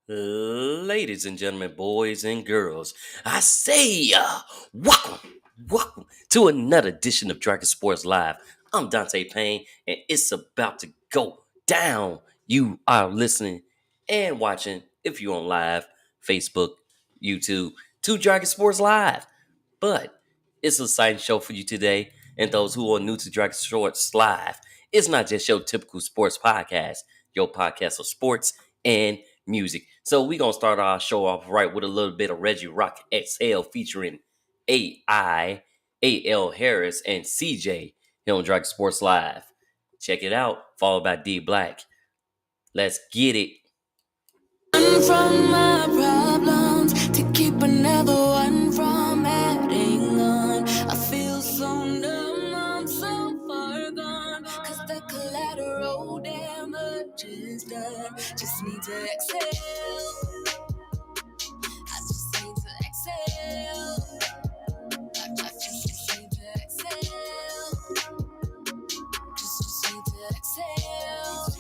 Ladies and gentlemen, boys and girls, I say, welcome to another edition of Dragon Sports Live. I'm Dante Payne, and it's about to go down. You are listening and watching, if you're on live, Facebook, YouTube, to Dragon Sports Live. But it's an exciting show for you today, and those who are new to Dragon Sports Live. It's not just your typical sports podcast, your podcast of sports and music. So we're going to start our show off right with a little bit of Reggie Rock Exhale featuring AI, A.L. Harris, and CJ here on Dragon Sports Live. Check it out, followed by D Black. Let's get it. Run from my problems to keep another one from adding on. I feel so numb, I'm so far gone. Cause the collateral damage is done. Just need to exhale. I just need to exhale. I just need to exhale. Just need to exhale.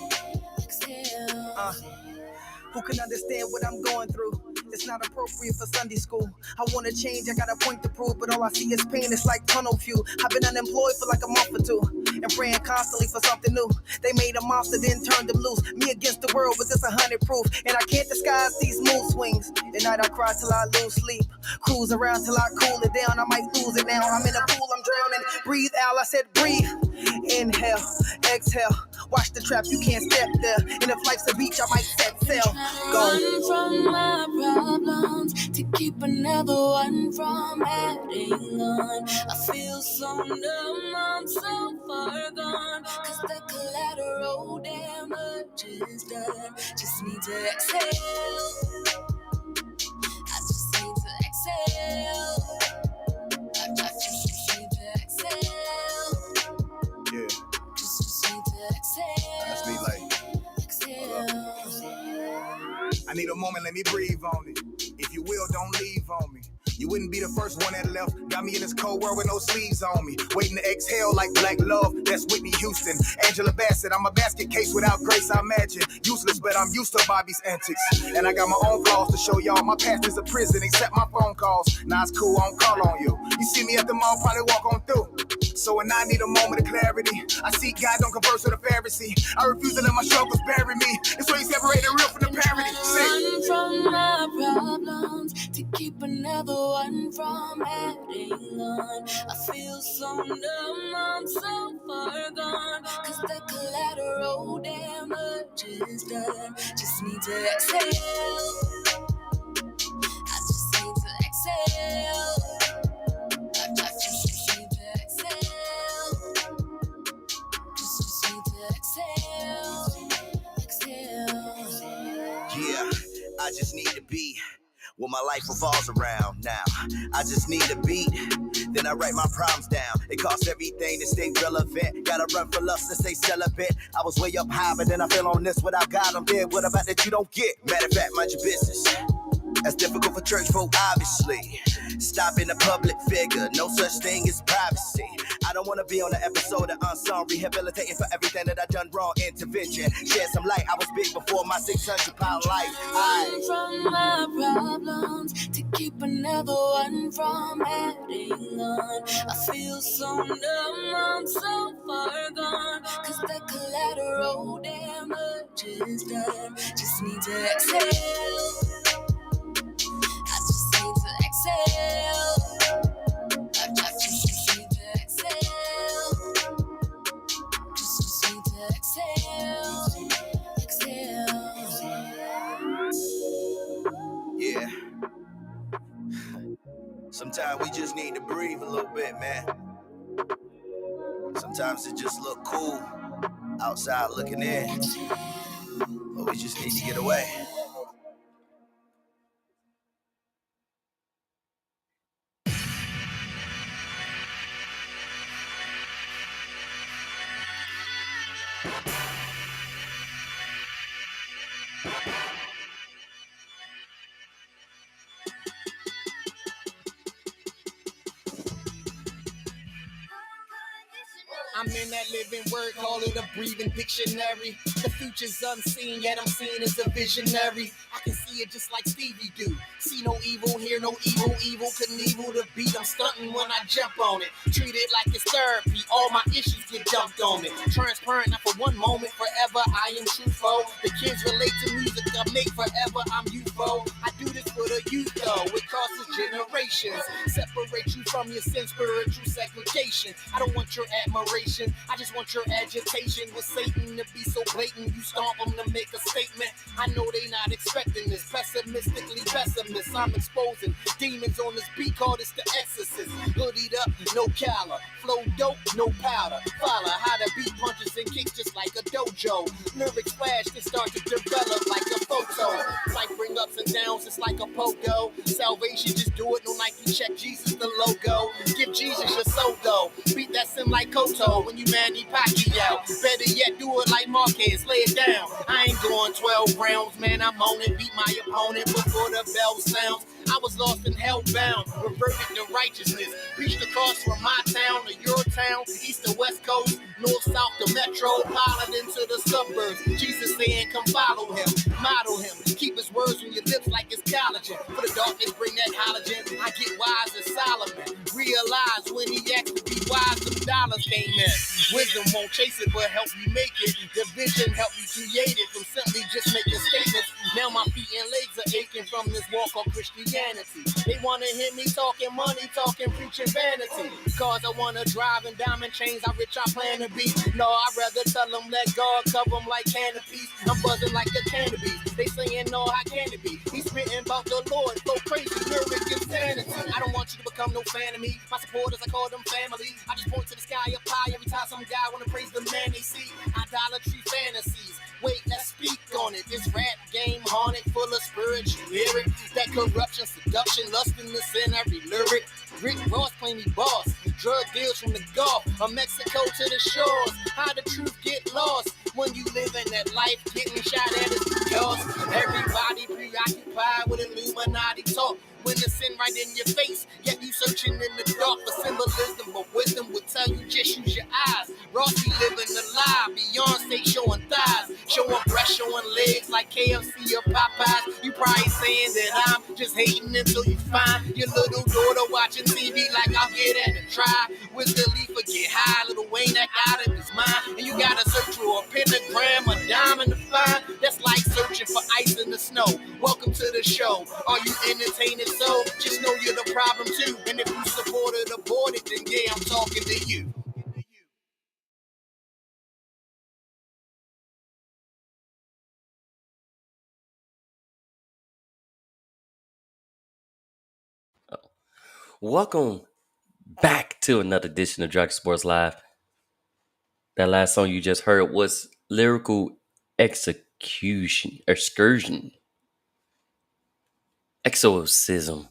Who can understand what I'm going through? It's not appropriate for Sunday school. I want to change, I got a point to prove, but all I see is pain, it's like tunnel view. I've been unemployed for like a month or two, and praying constantly for something new. They made a monster, then turned him loose. Me against the world, but it's 100 proof, and I can't disguise these mood swings. At night I cry till I lose sleep, cruise around till I cool it down. I might lose it now, I'm in a pool, I'm drowning. Breathe out, I said breathe. Inhale, exhale, watch the trap, you can't step there. And if life's a beach, I might set sail. Run from my problems to keep another one from adding on. I feel so numb, I'm so far gone. Cause the collateral damage is done. Just need to exhale. I just need to exhale. I just need to exhale. Yeah. Just need to exhale. That's me like, Exhale. I need a moment, let me breathe on it. If you will, don't leave on me. You wouldn't be the first one that left. Got me in this cold world with no sleeves on me. Waiting to exhale like black love. That's Whitney Houston. Angela Bassett. I'm a basket case without grace, I imagine. Useless, but I'm used to Bobby's antics. And I got my own flaws to show y'all. My past is a prison, except my phone calls. Now it's cool, I don't call on you. You see me at the mall, probably walk on through. So when I need a moment of clarity, I see God, don't converse with a Pharisee. I refuse to let my struggles bury me. That's why you separate the real from the parody. Run from my problems to keep another one from adding on. I feel so numb, I'm so far gone. Cause the collateral damage is done. Just need to exhale. I just need to exhale. I just need to exhale. Just need to exhale. Yeah, I just need to be what my life revolves around now. I just need a beat, then I write my problems down. It costs everything to stay relevant. Gotta run for lust to stay celibate. I was way up high, but then I fell on this without God. I'm dead. What about that you don't get? Matter of fact, mind your business. That's difficult for church folk, obviously. Stop being a public figure, no such thing as privacy. I don't wanna be on an episode of Unsung, rehabilitating for everything that I done wrong. Intervention, shed some light. I was big before my 600-pound life. Run from my problems to keep another one from adding on. I feel so numb, I'm so far gone. Cause the collateral damage is done. Just need to exhale. I just need to exhale. I just need to exhale. Just need to exhale. Exhale. Yeah. Sometimes we just need to breathe a little bit, man. Sometimes it just look cool outside looking in, but we just need to get away. I'm in that living word, call it a breathing dictionary. The future's unseen, yet I'm seen as a visionary. I can see see it just like Stevie do. See no evil, hear no evil, evil couldn't evil the beat. I'm stunting when I jump on it. Treat it like it's therapy. All my issues get dumped on me. Transparent, not for one moment, forever I am truthful. The kids relate to music I make forever. I'm youthful. I do this for the youth though. It crosses generations. Separate you from your sin, spiritual segregation. I don't want your admiration. I just want your agitation. With Satan to be so blatant, you stomp them to make a statement. I know they not expecting this. Pessimistically pessimist. I'm exposing demons on this beat. Call this the exorcist. Hoodied up, no collar. Flow dope, no powder. Follow how the beat punches and kicks just like a dojo. Lyrics flash, they start to develop like a photo. Life bring ups and downs, it's like a pogo. Salvation, just do it, no Nike check. Jesus the logo. Give Jesus your soul though. Beat that sim like Koto when you Manny Pacquiao. Better yet, do it like Marquez, lay it down. I ain't going 12 rounds, man. I'm on it. Beat my opponent before the bell sounds. I was lost and hellbound, reverted to righteousness. Reached across from my town to your town, east to west coast, north, south to metropolitan to the suburbs. Jesus saying, come follow him, model him, keep his words on your lips like it's collagen. For the darkness, bring that halogen. I get wise as Solomon. Realize when he asked to be wise, them dollars came in. Wisdom won't chase it, but help you make it. The vision help you create it from simply just making statements. Now my feet and legs are aching from this walk on Christianity. They wanna hear me talking money, talking preaching vanity. Cause I wanna drive in diamond chains, how rich I plan to be. No, I'd rather tell them let God cover them like canopies. I'm buzzing like a canopy. They saying no, how can it be? He's spitting about the Lord, so crazy, lyric insanity. I don't want you to become no fan of me. My supporters, I call them family. I just point to the sky up high every time some guy wanna praise the man they see. Idolatry fantasies. Wait, let's speak on it. This rap game haunted, full of spiritual lyric. That corruption, seduction, lust in the sin, every lyric. Rick Ross claim he boss. Drug deals from the Gulf of Mexico to the shores. How the truth get lost when you live in that life, getting shot at is because everybody preoccupied with Illuminati talk. When the sin right in your face, yet you searching in the dark for symbolism, but wisdom will tell you just use your eyes. Rossi living the lie, Beyonce showing thighs, showing breasts, showing legs like KFC or Popeyes. You probably saying that I'm just hating until you find your little daughter watching TV like I'll get at and try. With the leaf or get high, little Wayne act out of his mind, and you gotta search for a pentagram, a diamond to find. That's like searching for ice in the snow. Welcome to the show. Are you entertaining? So just know you're the problem too. And if you supported aborted, then yeah, I'm talking to you. Welcome back to another edition of Dragon Sports Live. That last song you just heard was Lyrical Execution, Excursion, Exorcism.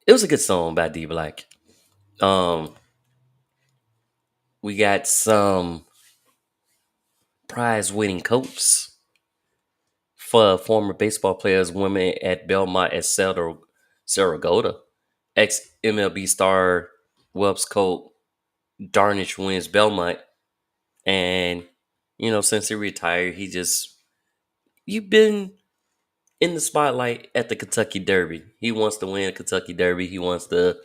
It was a good song by D Black. Um, we got some prize-winning coats for former baseball players, women at Belmont at Saragota. Ex MLB star Welps Coat Darnish wins Belmont, and since he retired, you've been in the spotlight at the Kentucky Derby. He wants to win Kentucky Derby. He wants to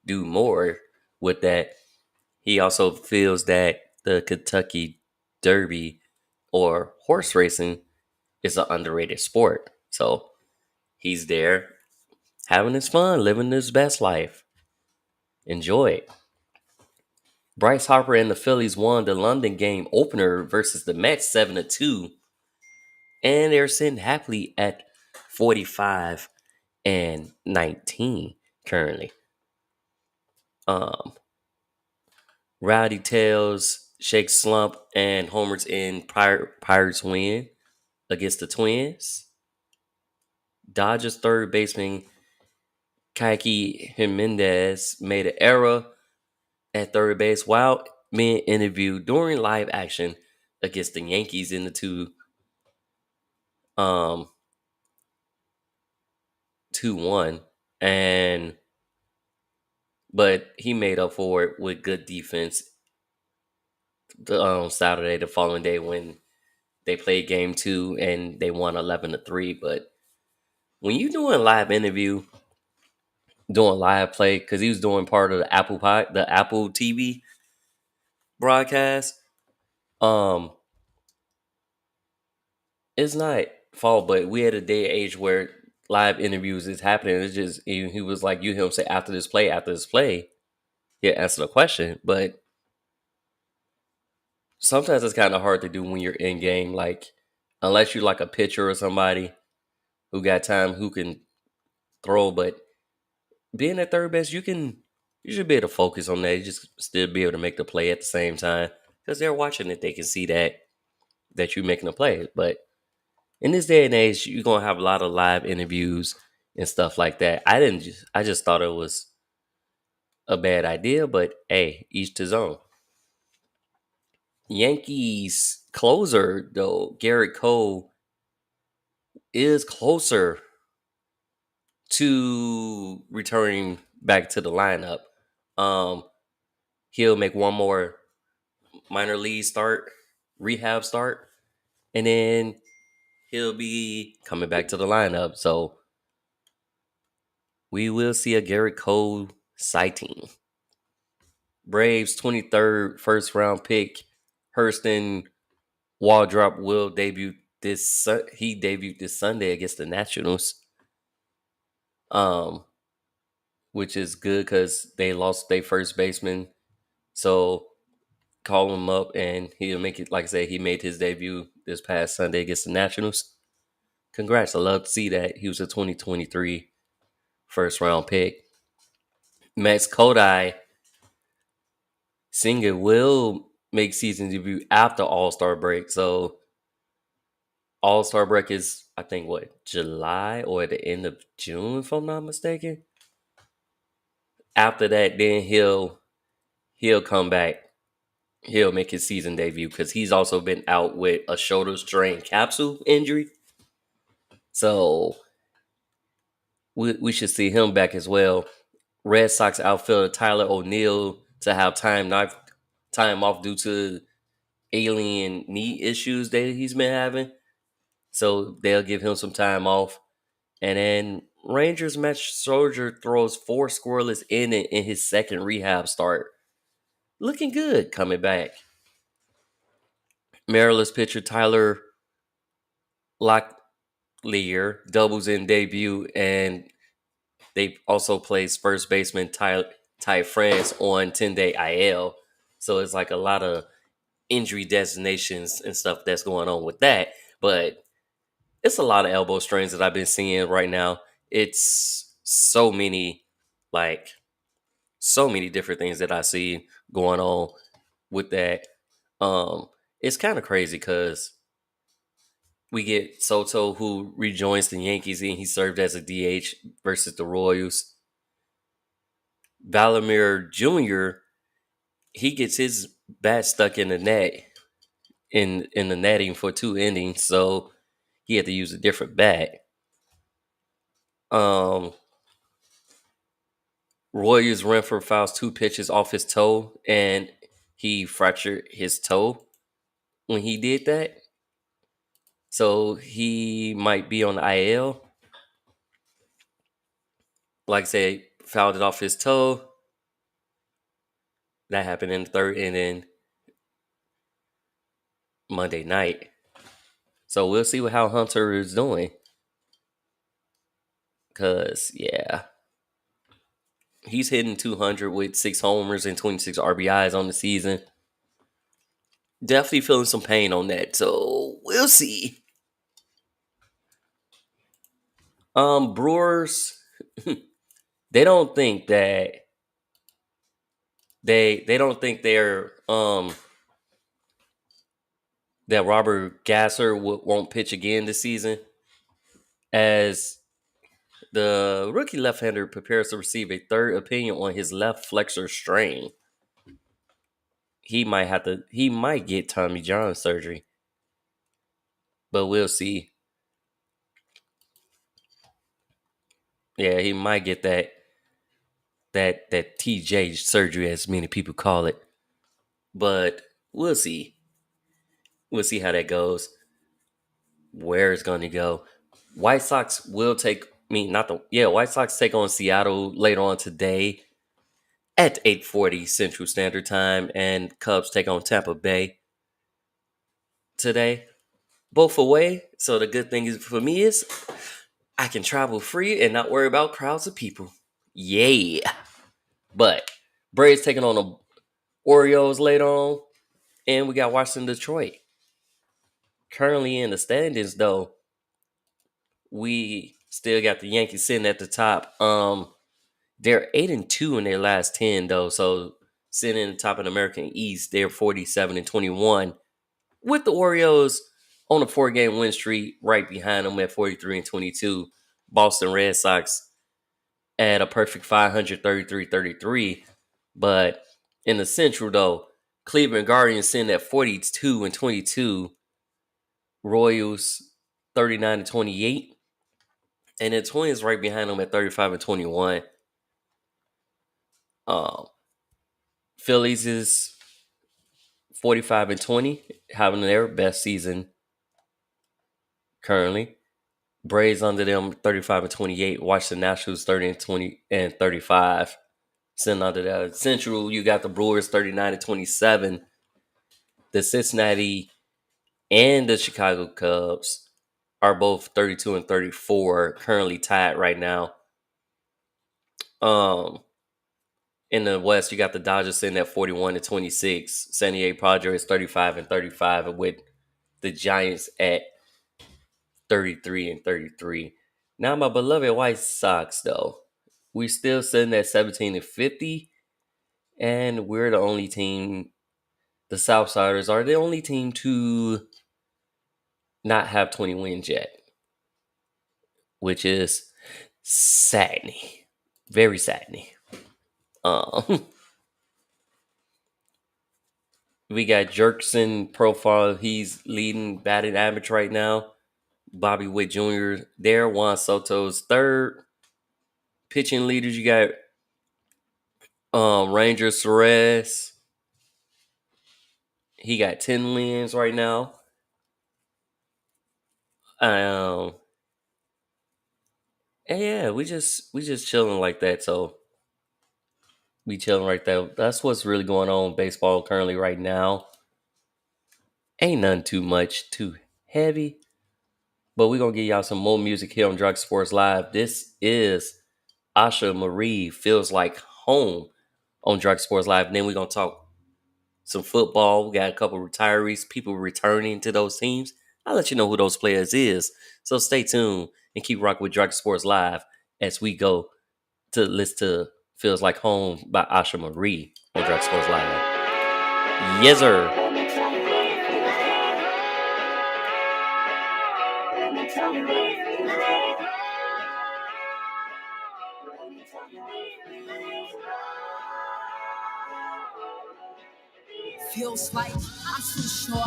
do more with that. He also feels that the Kentucky Derby or horse racing is an underrated sport. So he's there having his fun, living his best life. Enjoy it. Bryce Harper and the Phillies won the London game opener versus the Mets 7-2. And they're sitting happily at 45-19 currently. Rowdy Tails, Shake Slump, and homers in Pirates win against the Twins. Dodgers third baseman Kike Jimenez made an error at third base while being interviewed during live action against the Yankees in the 2-1, but he made up for it with good defense Saturday, the following day, when they played game 2 and they won 11-3. But when you doing live interview, doing live play, because he was doing part of the Apple TV broadcast, um, it's not fault, but we had a day and age where live interviews is happening. It's just he was like, you hear him say after this play, he'll answer the question. But sometimes it's kind of hard to do when you're in game, like unless you're like a pitcher or somebody who got time, who can throw. But being at third base, you should be able to focus on that. You just still be able to make the play at the same time because they're watching it. They can see that you're making a play. But in this day and age, you're gonna have a lot of live interviews and stuff like that. I just thought it was a bad idea, but hey, each to his own. Yankees closer though, Garrett Cole is closer to returning back to the lineup. Um, he'll make one more minor league start, rehab start, and then he'll be coming back to the lineup. So we will see a Garrett Cole sighting. Braves 23rd first round pick Hurston Waldrop will debut he debuted this Sunday against the Nationals. Um which is good cuz they lost their first baseman. So call him up and he'll make it, like I said, he made his debut this past Sunday against the Nationals. Congrats. I love to see that. He was a 2023 first round pick. Max Kodai Singer will make season debut after All-Star break. So All-Star break is, I think, what, July or at the end of June, if I'm not mistaken. After that, then he'll come back. He'll make his season debut because he's also been out with a shoulder strain capsule injury. So we should see him back as well. Red Sox outfielder Tyler O'Neill to have time off due to alien knee issues that he's been having. So they'll give him some time off. And then Rangers Matt Soldier throws 4 scoreless in his second rehab start. Looking good coming back. Maryland's pitcher Tyler Locklear doubles in debut, and they also plays first baseman Ty France on 10-day IL. So it's like a lot of injury designations and stuff that's going on with that. But it's a lot of elbow strains that I've been seeing right now. It's so many different things that I see going on with that. It's kind of crazy because we get Soto, who rejoins the Yankees, and he served as a DH versus the Royals. Valamir Jr., he gets his bat stuck in the net in the netting for 2 innings, so he had to use a different bat. Royals Renfroe fouls 2 pitches off his toe, and he fractured his toe when he did that. So he might be on the IL. Like I said, fouled it off his toe. That happened in the 3rd inning Monday night. So we'll see how Hunter is doing. Because, yeah, he's hitting 200 with 6 homers and 26 RBIs on the season. Definitely feeling some pain on that. So we'll see. Brewers, they don't think that they don't think they're that Robert Gasser won't pitch again this season, as the rookie left-hander prepares to receive a third opinion on his left flexor strain. He might get Tommy John surgery, but we'll see. Yeah, he might get that TJ surgery, as many people call it. But we'll see. We'll see how that goes. where it's going to go. White Sox will take me not the yeah. White Sox take on Seattle later on today at 8:40 Central Standard Time, and Cubs take on Tampa Bay today, both away. So the good thing is for me is I can travel free and not worry about crowds of people. Yeah. But Braves taking on the Orioles later on, and we got Washington, Detroit. Currently in the standings, though, we still got the Yankees sitting at the top. They're 8-2 in their last 10, though. So sitting in the top of the American East, they're 47-21. With the Orioles on a 4-game win streak, right behind them at 43-22. Boston Red Sox at a perfect 500, 33-33. But in the Central, though, Cleveland Guardians sitting at 42-22. Royals 39-28. And the Twins right behind them at 35-21. Um, Phillies is 45-20, having their best season currently. Braves under them 35-28. Washington Nationals 30-20 and 35. Sitting under that. Central, you got the Brewers 39-27. The Cincinnati and the Chicago Cubs are both 32 and 34, currently tied right now. In the West, you got the Dodgers sitting at 41-26. San Diego Padres 35-35, with the Giants at 33-33. Now, my beloved White Sox, though, we still sitting at 17-50, and we're the only team. The Southsiders are the only team to not have 20 wins yet, which is saddening, very saddening. We got Jerkson profile. He's leading batting average right now. Bobby Witt Jr. there. Juan Soto's third. Pitching leaders, you got Ranger Suarez. He got 10 wins right now. And yeah, we just chilling like that. So we chilling right there. That's what's really going on in baseball currently right now. Ain't nothing too much, too heavy. But we're going to give y'all some more music here on Drug Sports Live. This is Asha Marie, Feels Like Home on Drug Sports Live. And then we're going to talk some football. We got a couple retirees, people returning to those teams. I'll let you know who those players is. So stay tuned and keep rocking with Drug Sports Live as we go to listen to Feels Like Home by Asha Marie on Drug Sports Live. Yes, sir. Feels like I'm too short,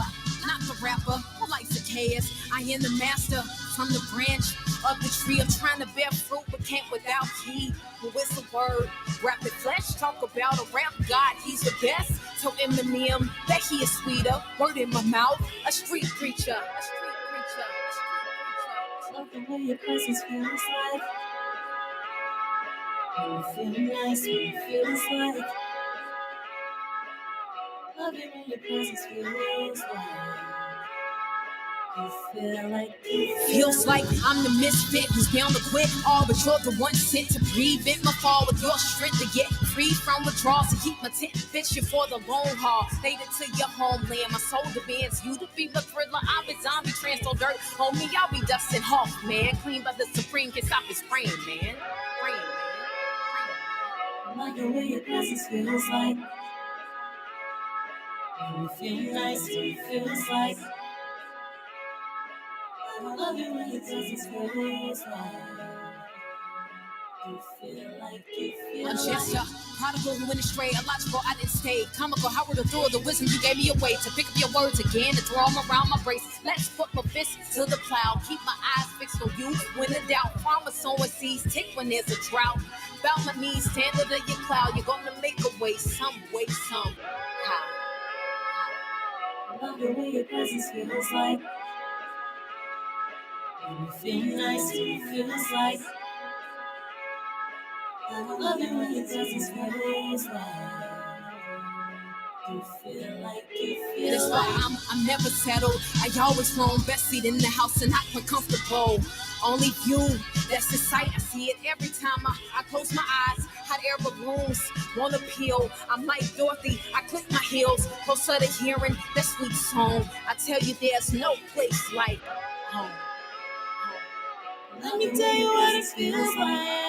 not the rapper who likes the chaos. I am the master from the branch of the tree of trying to bear fruit, but can't without heed. But what's the word? Rapid flesh, talk about a rap god, he's the best. So Eminem, that he is sweeter. Word in my mouth, a street preacher. A street preacher. Love the way your presence feels like. When you feel nice, when you feel like. Love it when your presence feels like. You feel like you Feels like I'm the misfit who's down to quit all, but you're the one sent to prevent my fall with your strength to get free from withdrawals, to keep my tent fishing for the long haul. Faded to your homeland, my soul demands you to be the thriller. I'll be zombie trans, so dirt on me, I'll be Dustin Hoff, man. Clean by the Supreme, can stop his brain, man. Brain, man. like the way your presence feels like. When you feel nice, when you feel like. I love it when your presence feels like. You feel like you feel A like. gesture, prodigal who went astray, illogical, I didn't stay. Comical, how would through the wisdom you gave me away to pick up your words again, to throw them around my brace. Let's put my fists to the plow, keep my eyes fixed on you. When in doubt, farmer sowing seeds, tick when there's a drought. Bow my knees, stand under your cloud, you're gonna make a way, some way, somehow. I love the way your presence feels like. When you feel nice, it feels like I love it when it doesn't feel right. You feel like That's why I'm never settled. I always roam best seat in the house and not uncomfortable. Only you, that's the sight. I see it every time I close my eyes. Hot air balloons won't appeal. I'm like Dorothy, I click my heels. Closer to hearing that sweet song. I tell you, there's no place like home. Let me tell you what it feels like.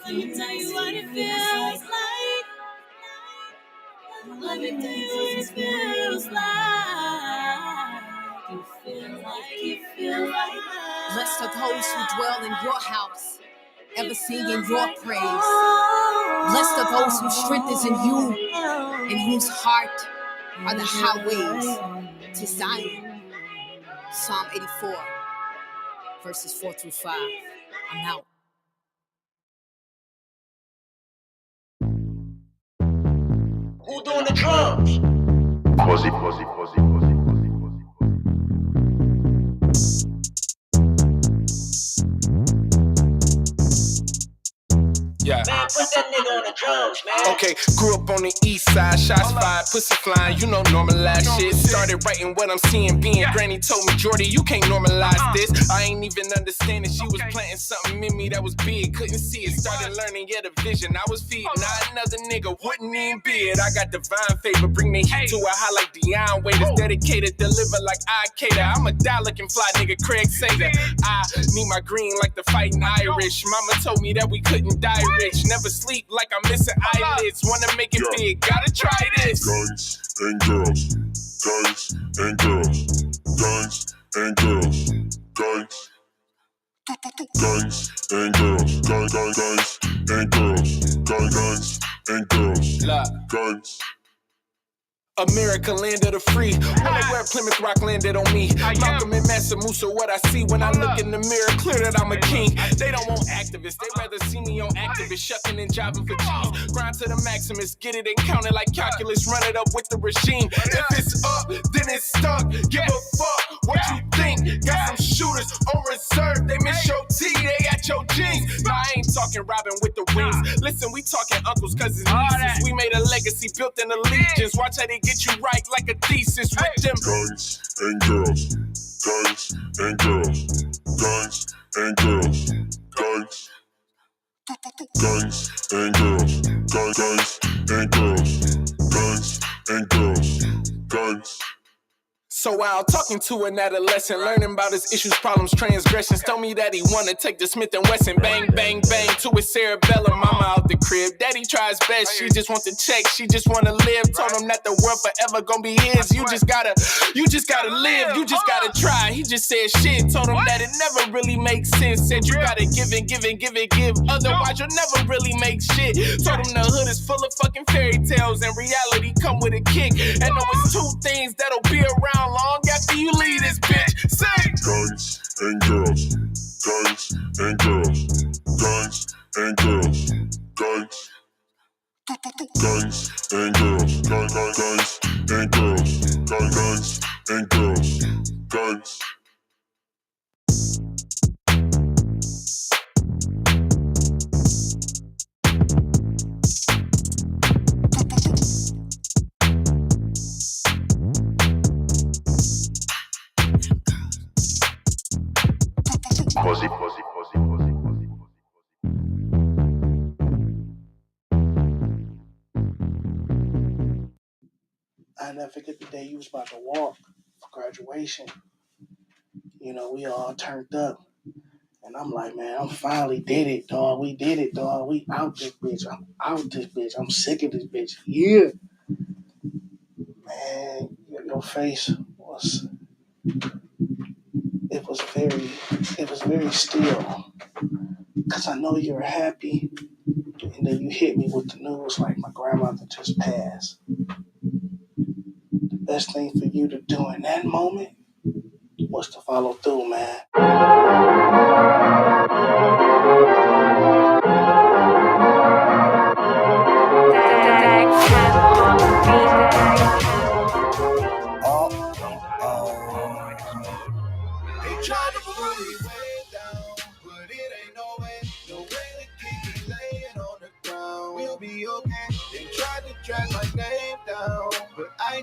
Let me tell you what it feels like. Let me tell you what it feels like. You feel like. Blessed are those who dwell in your house, ever singing your praise. Blessed are those whose strength is in you, and whose heart are the highways to Zion. Psalm 84, verses 4 through 5. I'm out. Who doing the drums? Yeah. Man, put that nigga on the drums, man. Okay, grew up on the east side, shots fired, pussy flying, you know normalized shit. Started writing what I'm seeing, being granny told me, Jordy, you can't normalize this. I ain't even understanding she was planting something in me that was big, couldn't see it. Started learning, yeah, the vision I was feeding. Now another nigga wouldn't even be it. I got divine favor, bring the heat to a high like Deion Waiters. Dedicated, deliver like I cater. I'm a die looking fly nigga, Craig Sager. I need my green like the fighting Irish. Mama told me that we couldn't die rich. Never sleep like I'm missing eyelids. Wanna make it big, gotta try this. Guys and girls, guys and girls, guys and girls, guys, guys and girls, guys and girls, guys and girls, guys. America, land of the free. When they wear Plymouth Rock landed on me. Malcolm and Mansa Musa, what I see when I look in the mirror, clear that I'm a king. They don't want activists, they rather see me on activists, shucking and jiving for cheese. Grind to the maximus, get it and count it like calculus, run it up with the regime. If it's up, then it's stuck. Give a fuck what you think. Got some shooters on reserve, they miss your T, they at your jeans. Nah, I ain't talking Robin with the wings. Listen, we talking uncles, cousins, nieces. We made a legacy built in allegiance. Watch how they get you right like a thesis with them. Guys and girls, guys and girls, guys and girls, guys, guys and girls, guys and girls, guys and girls, guys. So while talking to an adolescent, learning about his issues, problems, transgressions, told me that he wanna take the Smith & Wesson, bang, bang, bang, to his cerebellum. Mama out the crib, daddy tries best, she just want to check, she just wanna live. Told him that the world forever gonna be his. You just gotta live, you just gotta try. He just said shit, told him that it never really makes sense. Said you gotta give and give and give and give, otherwise you'll never really make shit. Told him the hood is full of fucking fairy tales and reality come with a kick. And there was two things that'll be around long after you leave this bitch. Say Guys and girls, guys and girls, guys and girls, guys, guys and girls, guys and girls, guys and girls, guys. Posy. I never forget the day you was about to walk for graduation. You know, we all turned up. And I'm like, man, I'm finally did it, dog. We did it, dog. We out this bitch. I'm out this bitch. I'm sick of this bitch. Yeah. Man, your face was it was very still. Cause I know you were happy. And then you hit me with the news like my grandmother just passed. The best thing for you to do in that moment was to follow through, man.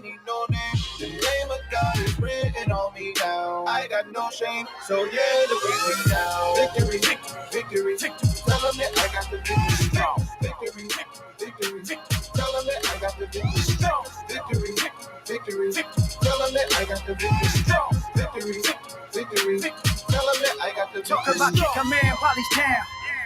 need no name. The name of God is written on me now. I got no shame, so yeah, the bring me down. Victory, victory, victory. Tell them that I got the victory. Victory, victory, victory. Tell them that I got the victory. Victory, victory, victory. Tell them that I got the victory. Victory, victory, victory. Tell them that I got the victory. Talk about kick a man while he's down.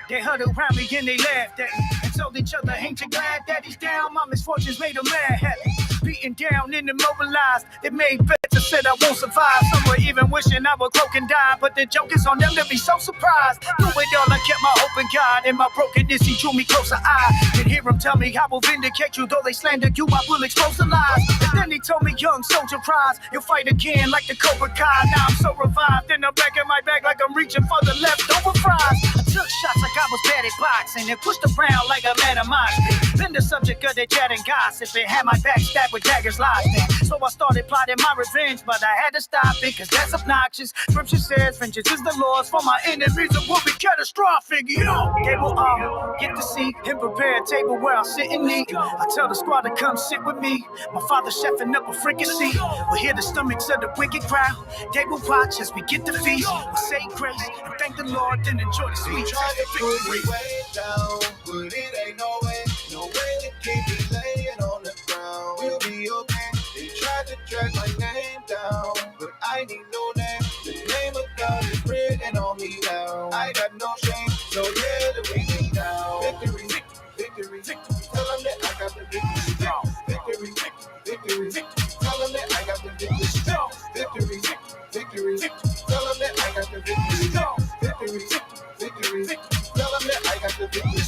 They huddled around me and they laughed at me and told each other, ain't you glad that he's down? My misfortunes made a man happy. Beaten down and immobilized. They made bets, said I won't survive. Some were even wishing I would croak and die. But the joke is on them to be so surprised. Through it all, I kept my hope in God. In my brokenness, he drew me closer. I can hear him tell me, I will vindicate you. Though they slander you, I will expose the lies. And then he told me, young soldier, rise. You'll fight again like the Cobra Kai. Now I'm so revived in the back of my back like I'm reaching for the leftover fries. I took shots like I was bad at boxing and pushed around like a man of mine. Been the subject of their chat and gossip and had my back stabbed with daggers lodged in. So I started plotting my revenge, but I had to stop it because that's obnoxious. Scripture says vengeance is the Lord's, for my enemies it will be catastrophic. Yo, they will all get to see him prepare a table where I'll sit and eat. I tell the squad to come sit with me. My father chefing up a fricassee. We'll hear the stomachs of the wicked crowd. They will watch as we get the feast. We'll say grace and thank the Lord, then enjoy the sweet. Try to put me way down, but it ain't no way to keep me laying on the ground. We'll be okay. They tried to drag my name down, but I need no name. The name of God is written on me now. I got no shame, so yeah, to bring me down. Victory, victory, victory. Tell them that I got the victory. Victory, victory, victory. Tell them that I got the victory. Victory, victory, victory. Tell them that I got the victory. Victory, victory, victory. Tell them that I got the victory.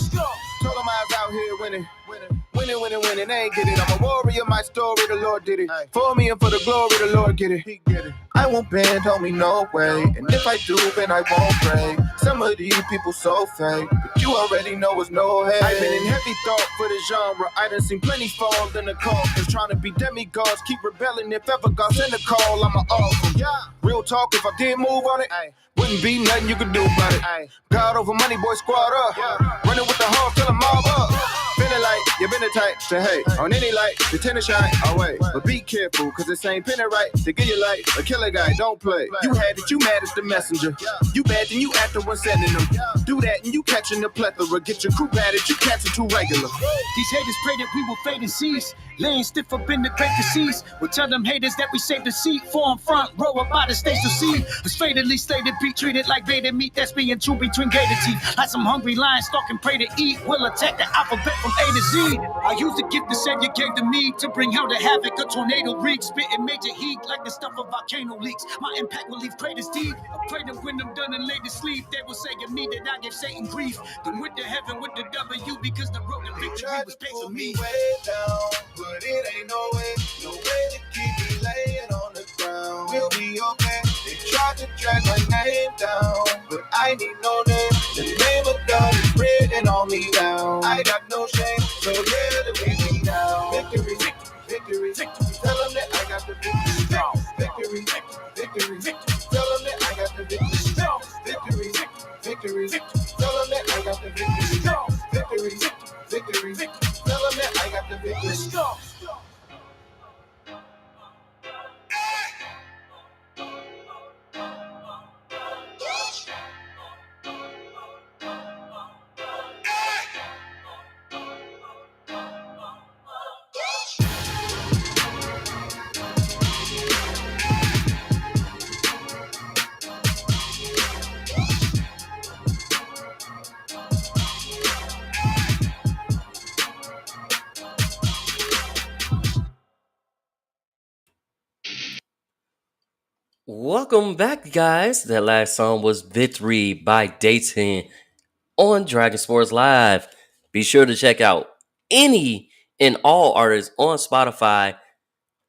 Told them I was out here winning. Winning, they ain't get it. I'm a warrior, my story, the Lord did it. For me and for the glory, the Lord get it. He get it. I won't bend, homie, no way. And if I do, then I won't pray. Some of these people so fake, but you already know it's no hate. I've been in heavy thought for the genre. I done seen plenty fall in the call. Cause trying to be demigods, keep rebelling. If ever God send a call, I'm an awful. Yeah. Real talk, if I did move on it, wouldn't be nothing you could do about it. God over money, boy, squad up. Running with the hard, fill 'em mob up. Feeling like you been the type to hate on any light, the tennis shine away. But be careful, cause this ain't pinning right to give you light. A killer guy, don't play. You had it, you mad as the messenger. You bad, then you after one sending them. Do that and you catching the plethora. Get your crew bad at you catching too regular. These haters pray that we will fade and cease. Laying stiff up in the great decease. We'll tell them haters that we saved the seat. Form front row up by the stage to see. Was fatally slated, be treated like baited meat that's being chewed between gated teeth. Like some hungry lions stalking prey to eat. We'll attack the alphabet from A to Z. I used the gift the Savior gave to me to bring hell to havoc. A tornado reek, spitting major heat like the stuff of volcano leaks. My impact will leave craters deep. I pray that when I'm done and laid to sleep, they will say of me that I give Satan grief. Then went to heaven with the W because the road to victory was paid for me. Way down, but it ain't no way to keep me laying on the ground. We'll be okay. They tried to drag my name down, but I need no name. The name of God is written on me now. I got no shame, so yeah, to bring me down. Victory, victory, victory. Tell them that I got the victory. Victory, victory, victory. Tell them that I got the victory. Victory, victory, victory. Tell them that I got the victory. Victory, victory, victory. Tell them that I got the victory. Let's go. Welcome back, guys. That last song was Victory by Dayton on Dragon Sports Live. Be sure to check out any and all artists on Spotify,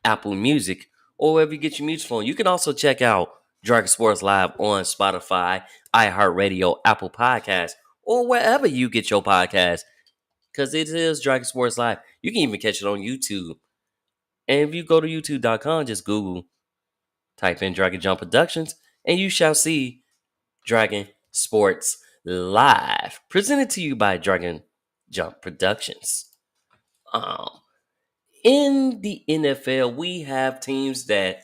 Apple Music, or wherever you get your music from. You can also check out Dragon Sports Live on Spotify, iHeartRadio, Apple Podcasts, or wherever you get your podcast, because it is Dragon Sports Live. You can even catch it on YouTube. And if you go to youtube.com, just type in Dragon Jump Productions, and you shall see Dragon Sports Live, presented to you by Dragon Jump Productions. Um, in the NFL, we have teams that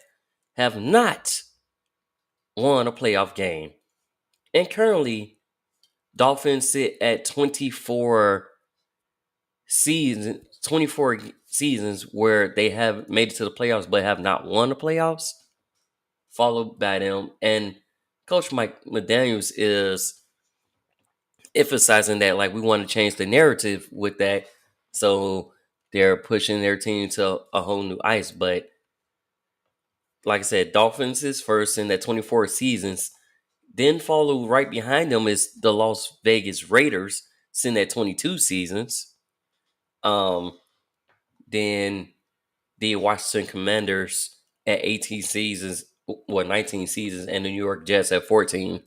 have not won a playoff game. And currently, Dolphins sit at 24 seasons where they have made it to the playoffs but have not won the playoffs, followed by them. And Coach Mike McDaniels is emphasizing that, like, we want to change the narrative with that. So they're pushing their team to a whole new ice. But like I said, Dolphins is first in that 24 seasons. Then follow right behind them is the Las Vegas Raiders, sitting at 22 seasons. Then the Washington Commanders at 18 seasons, 19 seasons, and the New York Jets at 14.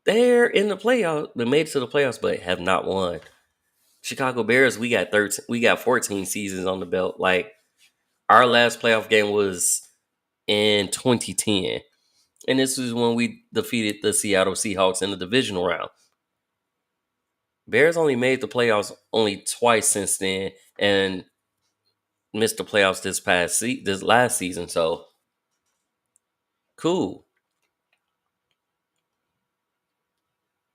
They're in the playoffs. They made it to the playoffs, but have not won. Chicago Bears, we got 13. We got 14 seasons on the belt. Like, our last playoff game was in 2010, and this is when we defeated the Seattle Seahawks in the divisional round. Bears only made the playoffs only twice since then, and missed the playoffs this last season. So cool.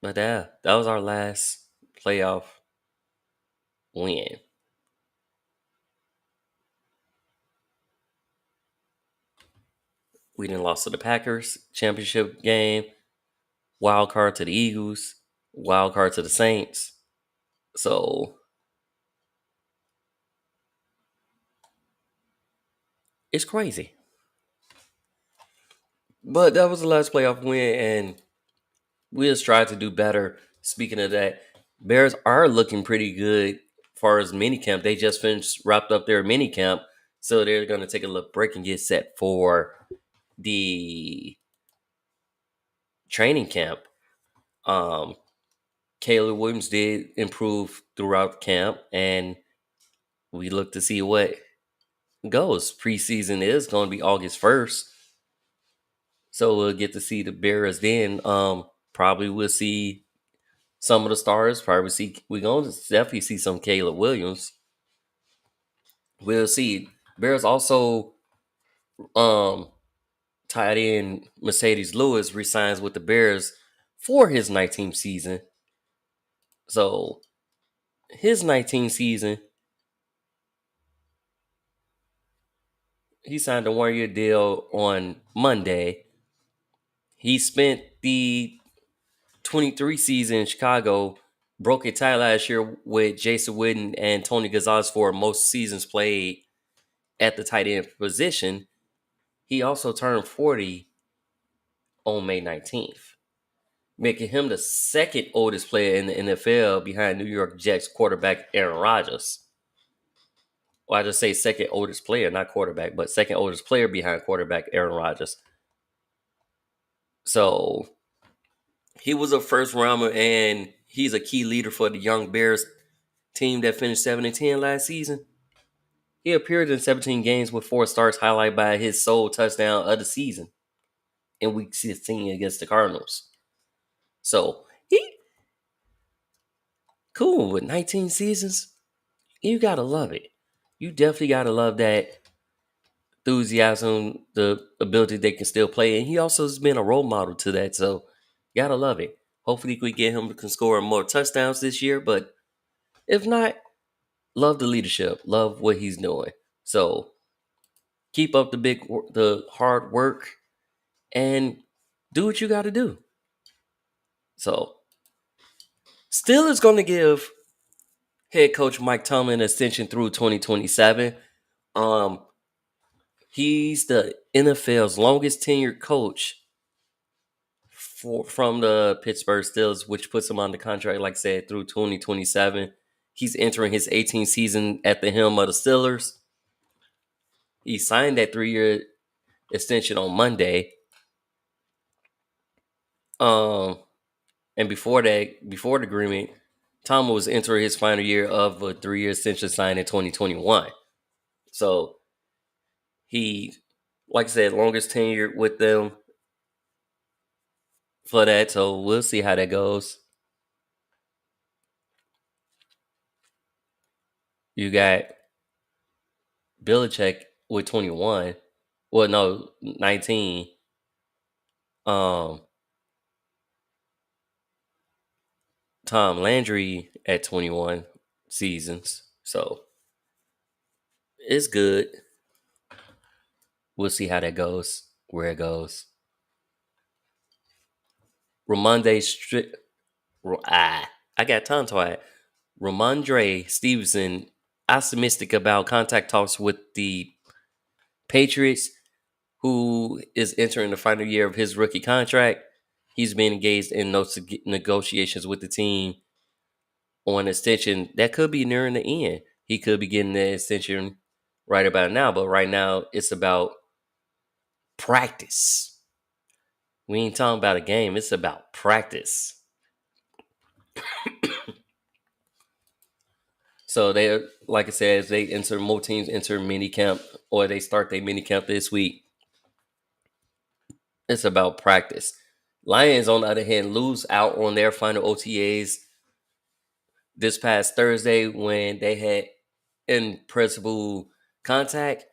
But yeah, that was our last playoff win. We didn't lost to the Packers championship game, wild card to the Eagles, wild card to the Saints. So it's crazy. But that was the last playoff win, and we just tried to do better. Speaking of that, Bears are looking pretty good as far as minicamp. They just wrapped up their minicamp, so they're going to take a little break and get set for the training camp. Caleb Williams did improve throughout camp, and we look to see what goes. Preseason is going to be August 1st, so we'll get to see the Bears then. Probably we'll see some of the stars. We're going to definitely see some Caleb Williams. We'll see. Bears also tied in Mercedes Lewis resigns with the Bears for his 19th season. So his 19th season, he signed a 1-year deal on Monday. He spent the 23 season in Chicago, broke a tie last year with Jason Witten and Tony Gonzalez for most seasons played at the tight end position. He also turned 40 on May 19th, making him the second oldest player in the NFL behind New York Jets quarterback Aaron Rodgers. Well, I just say second oldest player, not quarterback, but second oldest player behind quarterback Aaron Rodgers. So he was a first rounder, and he's a key leader for the young Bears team that finished 7-10 last season. He appeared in 17 games with 4 starts, highlighted by his sole touchdown of the season in Week 16 against the Cardinals. So he cool with 19 seasons. You gotta love it. You definitely gotta love that enthusiasm, the ability they can still play, and he also has been a role model to that. So you gotta love it. Hopefully, we get him to score more touchdowns this year. But if not, love the leadership, love what he's doing. So keep up the hard work, and do what you got to do. So, still is going to give head coach Mike Tomlin an extension through 2027. He's the NFL's longest tenured coach from the Pittsburgh Steelers, which puts him on the contract, like I said, through 2027. He's entering his 18th season at the helm of the Steelers. He signed that 3-year extension on Monday. And before the agreement, Tom was entering his final year of a 3-year extension signed in 2021. So he, like I said, longest tenure with them for that. So we'll see how that goes. You got Belichick with 21. Well, no, 19. Um, Tom Landry at 21 seasons. So it's good. We'll see how that goes, where it goes. Ramondre Stri- I got tongue tied. Ramondre Stevenson, optimistic about contact talks with the Patriots, who is entering the final year of his rookie contract. He's been engaged in those negotiations with the team on extension that could be nearing the end. He could be getting the extension right about now, but right now it's about practice. We ain't talking about a game, it's about practice. So they, like I said, as they enter, more teams enter mini camp or they start their mini camp this week. It's about practice. Lions, on the other hand, lose out on their final OTAs this past Thursday when they had in principle contact.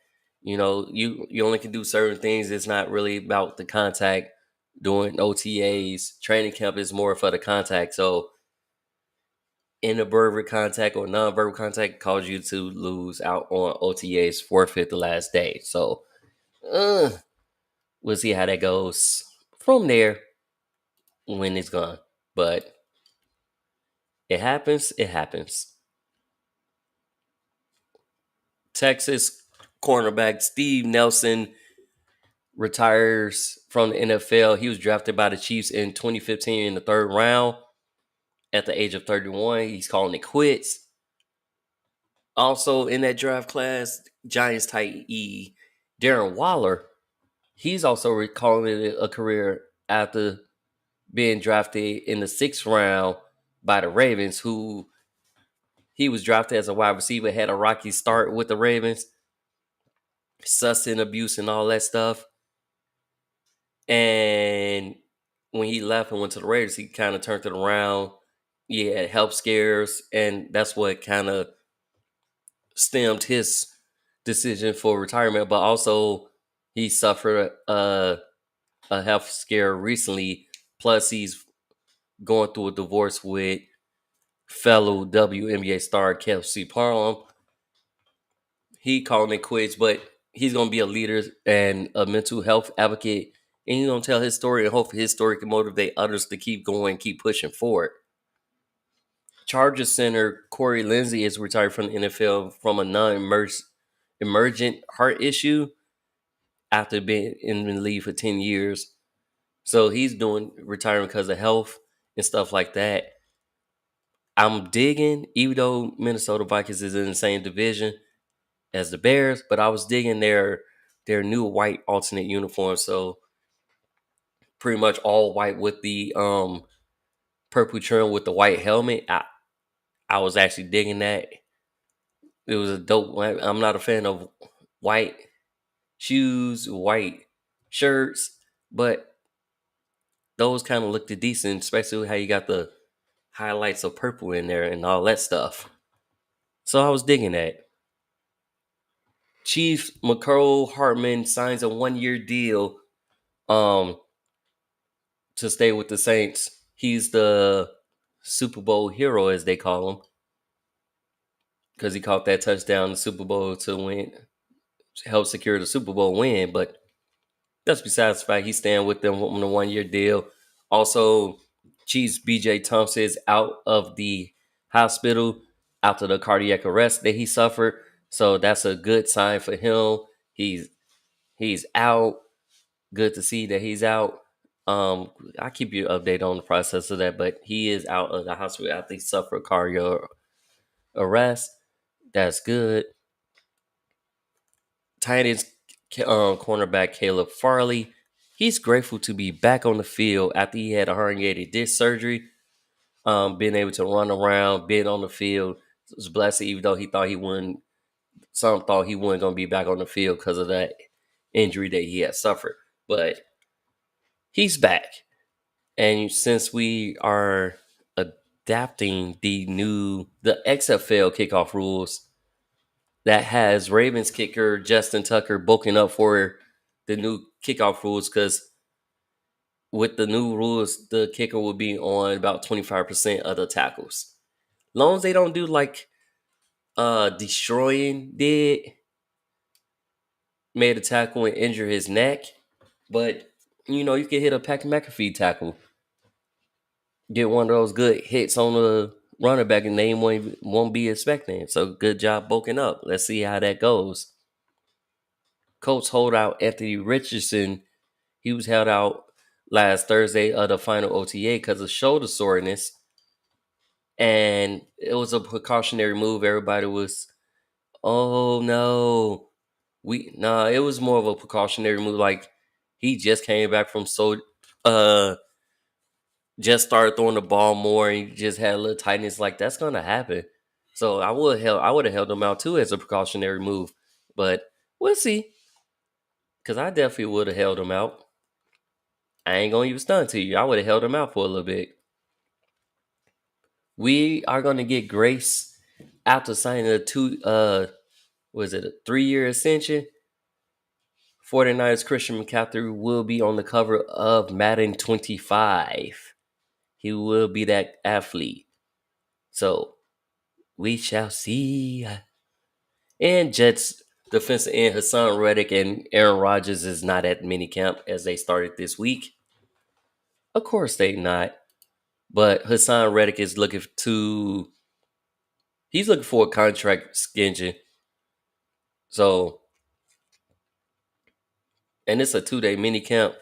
You know, you only can do certain things. It's not really about the contact during OTAs. Training camp is more for the contact. So verbal contact or non-verbal contact cause you to lose out on OTAs, forfeit the last day. So we'll see how that goes from there when it's gone. But it happens, it happens. Texas cornerback Steve Nelson retires from the NFL. He was drafted by the Chiefs in 2015 in the third round. At the age of 31, he's calling it quits. Also in that draft class, Giants tight E Darren Waller, he's also calling it a career after being drafted in the sixth round by the Ravens, who he was drafted as a wide receiver, had a rocky start with the Ravens, substance abuse and all that stuff. And when he left and went to the Raiders, he kind of turned it around. Yeah, health scares, and that's what kind of stemmed his decision for retirement. But also, he suffered a health scare recently. Plus, he's going through a divorce with fellow WNBA star Kelsey Plum. He calling it quits, but he's going to be a leader and a mental health advocate. And he's going to tell his story and hopefully his story can motivate others to keep going, keep pushing forward. Chargers center Corey Lindsey is retired from the NFL from a non-emergent heart issue after being in the league for 10 years. So he's doing retiring because of health and stuff like that. I'm digging, even though Minnesota Vikings is in the same division as the Bears, but I was digging their new white alternate uniform. So pretty much all white with the purple trim with the white helmet. I was actually digging that. It was a dope. I'm not a fan of white shoes, white shirts, but those kind of looked decent, especially how you got the highlights of purple in there and all that stuff. So I was digging that. Chief McCall Hartman signs a 1-year deal um to stay with the Saints. He's the Super Bowl hero, as they call him, because he caught that touchdown in the Super Bowl to win, help secure the Super Bowl win. But that's besides the fact he's staying with them on a 1-year deal. Also, Chiefs BJ Thompson is out of the hospital after the cardiac arrest that he suffered. So that's a good sign for him. He's out. Good to see that he's out. I'll keep you updated on the process of that, but he is out of the hospital after he suffered cardiac arrest. That's good. Titans cornerback Caleb Farley. He's grateful to be back on the field after he had a herniated disc surgery. Being able to run around, being on the field was blessed, even though he thought he wouldn't. Some thought he wasn't going to be back on the field because of that injury that he had suffered. But he's back. And since we are adapting the XFL kickoff rules, that has Ravens kicker Justin Tucker bulking up for the new kickoff rules, because with the new rules, the kicker will be on about 25% of the tackles. Long as they don't do like Destroying did, made a tackle and injure his neck. But you know, you can hit a Pat McAfee tackle, get one of those good hits on the running back, and they won't be expecting. So good job bulking up. Let's see how that goes. Colts holdout Anthony Richardson, he was held out last Thursday of the final OTA because of shoulder soreness, and it was a precautionary move. Everybody was, oh no, it was more of a precautionary move. Like, he just came back from just started throwing the ball more, and he just had a little tightness. Like, that's gonna happen. So I would have held him out too as a precautionary move, but we'll see. Because I definitely would have held him out. I ain't gonna even stunt to you. I would have held him out for a little bit. We are gonna get grace after signing a 3-year extension. 49ers Christian McCaffrey will be on the cover of Madden 25. He will be that athlete. So we shall see. And Jets defensive end Hassan Reddick and Aaron Rodgers is not at minicamp as they started this week. Of course they not. But Hassan Reddick is looking for a contract extension. So, and it's a 2-day mini camp.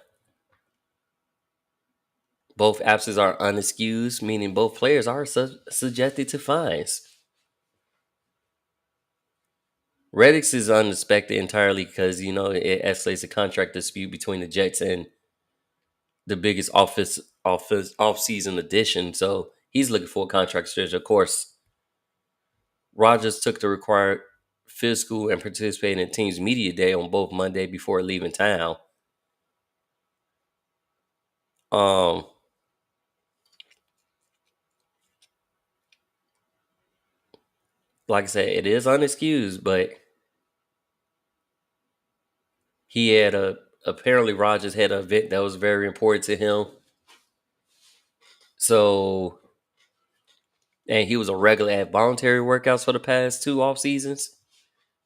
Both absences are unexcused, meaning both players are subjected to fines. Reddick's is unexpected entirely because, you know, it escalates a contract dispute between the Jets and the biggest off-season addition. So he's looking for a contract extension. Of course, Rodgers took the required physical and participated in team's media day on both Monday before leaving town. Like I said, it is unexcused, but apparently Rodgers had an event that was very important to him. So, and he was a regular at voluntary workouts for the past 2 off seasons,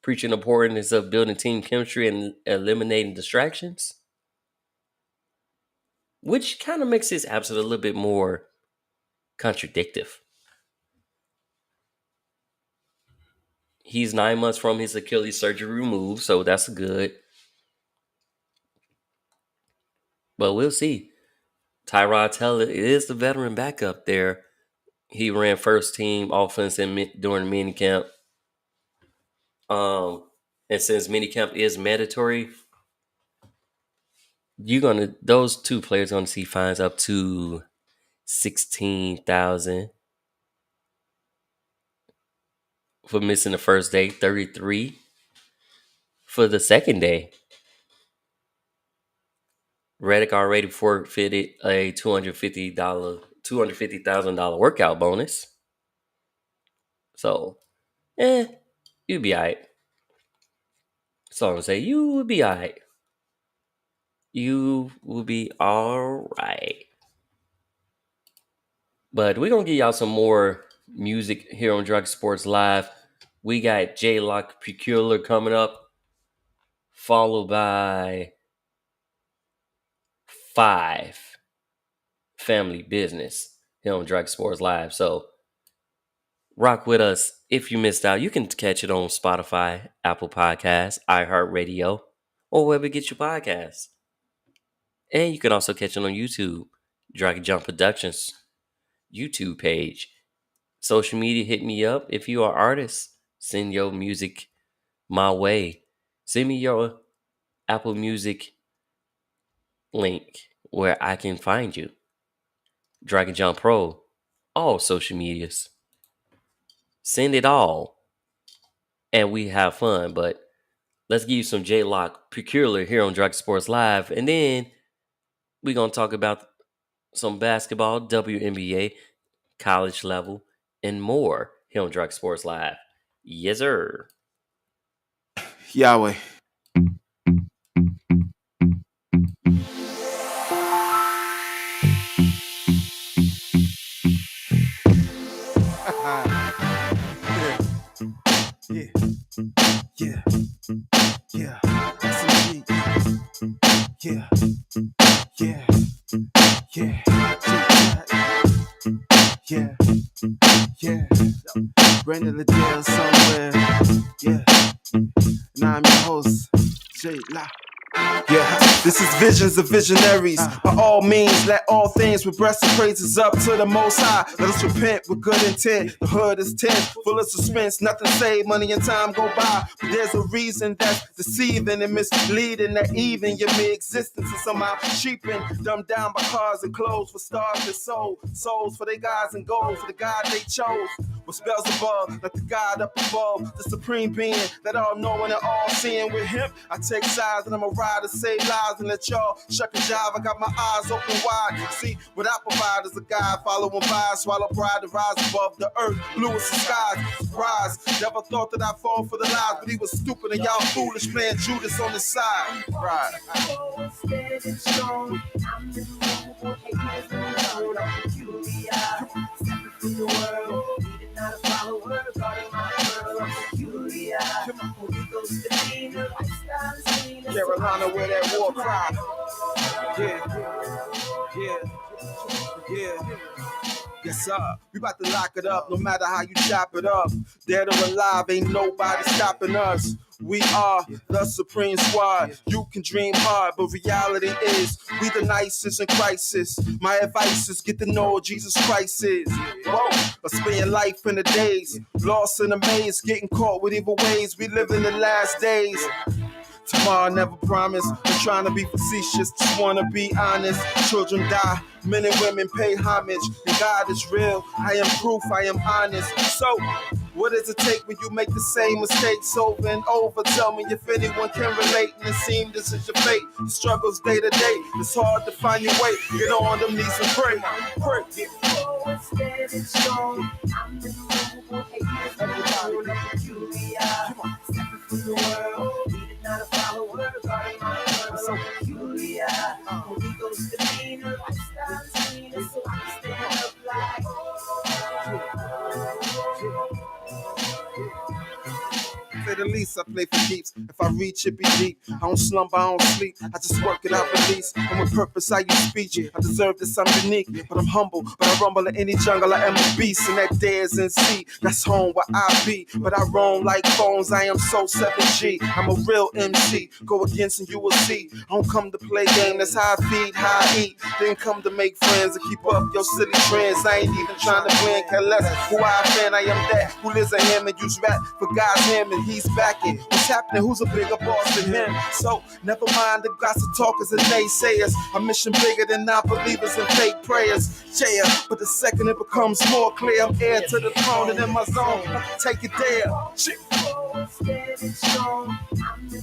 preaching the importance of building team chemistry and eliminating distractions, which kind of makes his absence a little bit more contradictive. He's 9 months from his Achilles surgery removed, so that's good. But we'll see. Tyrod Taylor is the veteran backup there. He ran first team offense during minicamp. And since minicamp is mandatory, those 2 players gonna see fines up to $16,000 for missing the first day, 33 for the second day. Reddick already forfeited a $250,000 workout bonus. So, you'll be alright. That's all I'm saying. You will be alright. You will be alright. But we're gonna give y'all some more music here on Dragon Sports Live. We got J Lock Peculiar coming up, followed by 5 Family Business here on Dragon Sports Live. So rock with us. If you missed out, you can catch it on Spotify, Apple Podcasts, iHeartRadio, or wherever you get your podcasts. And you can also catch it on YouTube, Dragon Jump Productions YouTube page. Social media, hit me up. If you are an artist, send your music my way. Send me your Apple Music link where I can find you. DragonJumppro, all social medias. Send it all. And we have fun. But let's give you some J-Lock Peculiar here on Dragon Sports Live. And then we're going to talk about some basketball, WNBA, college level, and more here on Dragon Sports Live. Yes, sir. Yahweh. Yeah. Brandon the deal somewhere. Yeah. Now I'm your host, J La. Yeah, this is Visions of Visionaries. By all means, let all things with breasts and praises up to the Most High. Let us repent with good intent. The hood is tense, full of suspense. Nothing saved, money and time go by. But there's a reason that's deceiving and misleading, that even your mere existence is somehow cheapened, dumbed down by cars and clothes for starved and souls for their gods and goals for the God they chose. With spells above, like the God up above, the supreme being that all knowing and all seeing. With him, I take sides and I'm a ride to save lives and let y'all shuck and jive. I got my eyes open wide. See, what I provide is a guide, following by, swallow pride to rise above the earth, blue as the skies. Surprise, never thought that I'd fall for the lies, but he was stupid and y'all foolish, playing Judas on the side. Right. Carolina, where that war cry. Yeah. Yes, sir. We about to lock it up, no matter how you chop it up. Dead or alive, ain't nobody stopping us. We are the Supreme Squad. You can dream hard, but reality is we the nicest in crisis. My advice is get to know Jesus Christ is. Whoa, I spend life in the days, lost in a maze, getting caught with evil ways. We live in the last days. Tomorrow never promised. I'm trying to be facetious, just wanna be honest. Children die, men and women pay homage, and God is real. I am proof, I am honest. So, what does it take when you make the same mistakes over and over? Tell me if anyone can relate. And it seems this is your fate. The struggles day to day. It's hard to find your way. Get on them knees and pray. Pray. Get forward, standing strong. I'm the movable haters. Everybody, come on. Stepping through the world. Not a follower, guarding my world. So peculiar. Holy Ghost demeanor, lifestyle is cleaner, so I can stand up like. Say the least, I play for keeps. If I reach, it be deep. I don't slumber, I don't sleep. I just work it out, release. And with purpose, I use speech. I deserve this, I'm unique. But I'm humble, but I rumble in any jungle. I am a beast, and that dares and see. That's home where I be. But I roam like phones, I am so 7G. I'm a real MC. Go against and you will see. I don't come to play game, that's how I feed, how I eat. Then come to make friends and keep up your silly trends. I ain't even trying to blend, care less who I fan. I am that who lives in him and use rap for God's him, and he's backing. What's happening? Who's a bigger boss than him? So never mind the gossip talkers and naysayers. A mission bigger than non-believers and fake prayers. Yeah, but the second it becomes more clear, I'm heir to the throne and in my zone. I can take it there. Shit. Standing strong. I'm the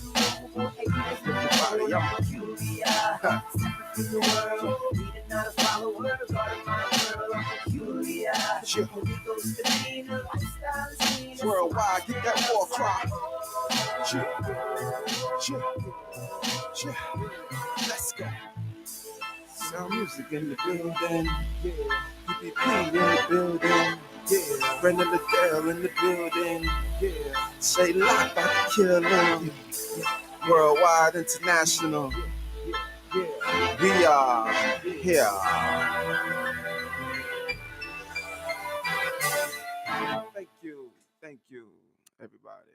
movable haters. Everybody, I'm peculiar. Stepping through the world. Needed not a follower. Guarding my world. I'm peculiar. Holy Ghost demeanor. Lifestyle is cleaner. Worldwide, get that war cry. Let's go. Sound music in the building. Yeah. PPP in the building. Yeah. Brandon the Dale in the building. Yeah. Say lock about to kill him. Worldwide, international. We are here. Thank you, everybody.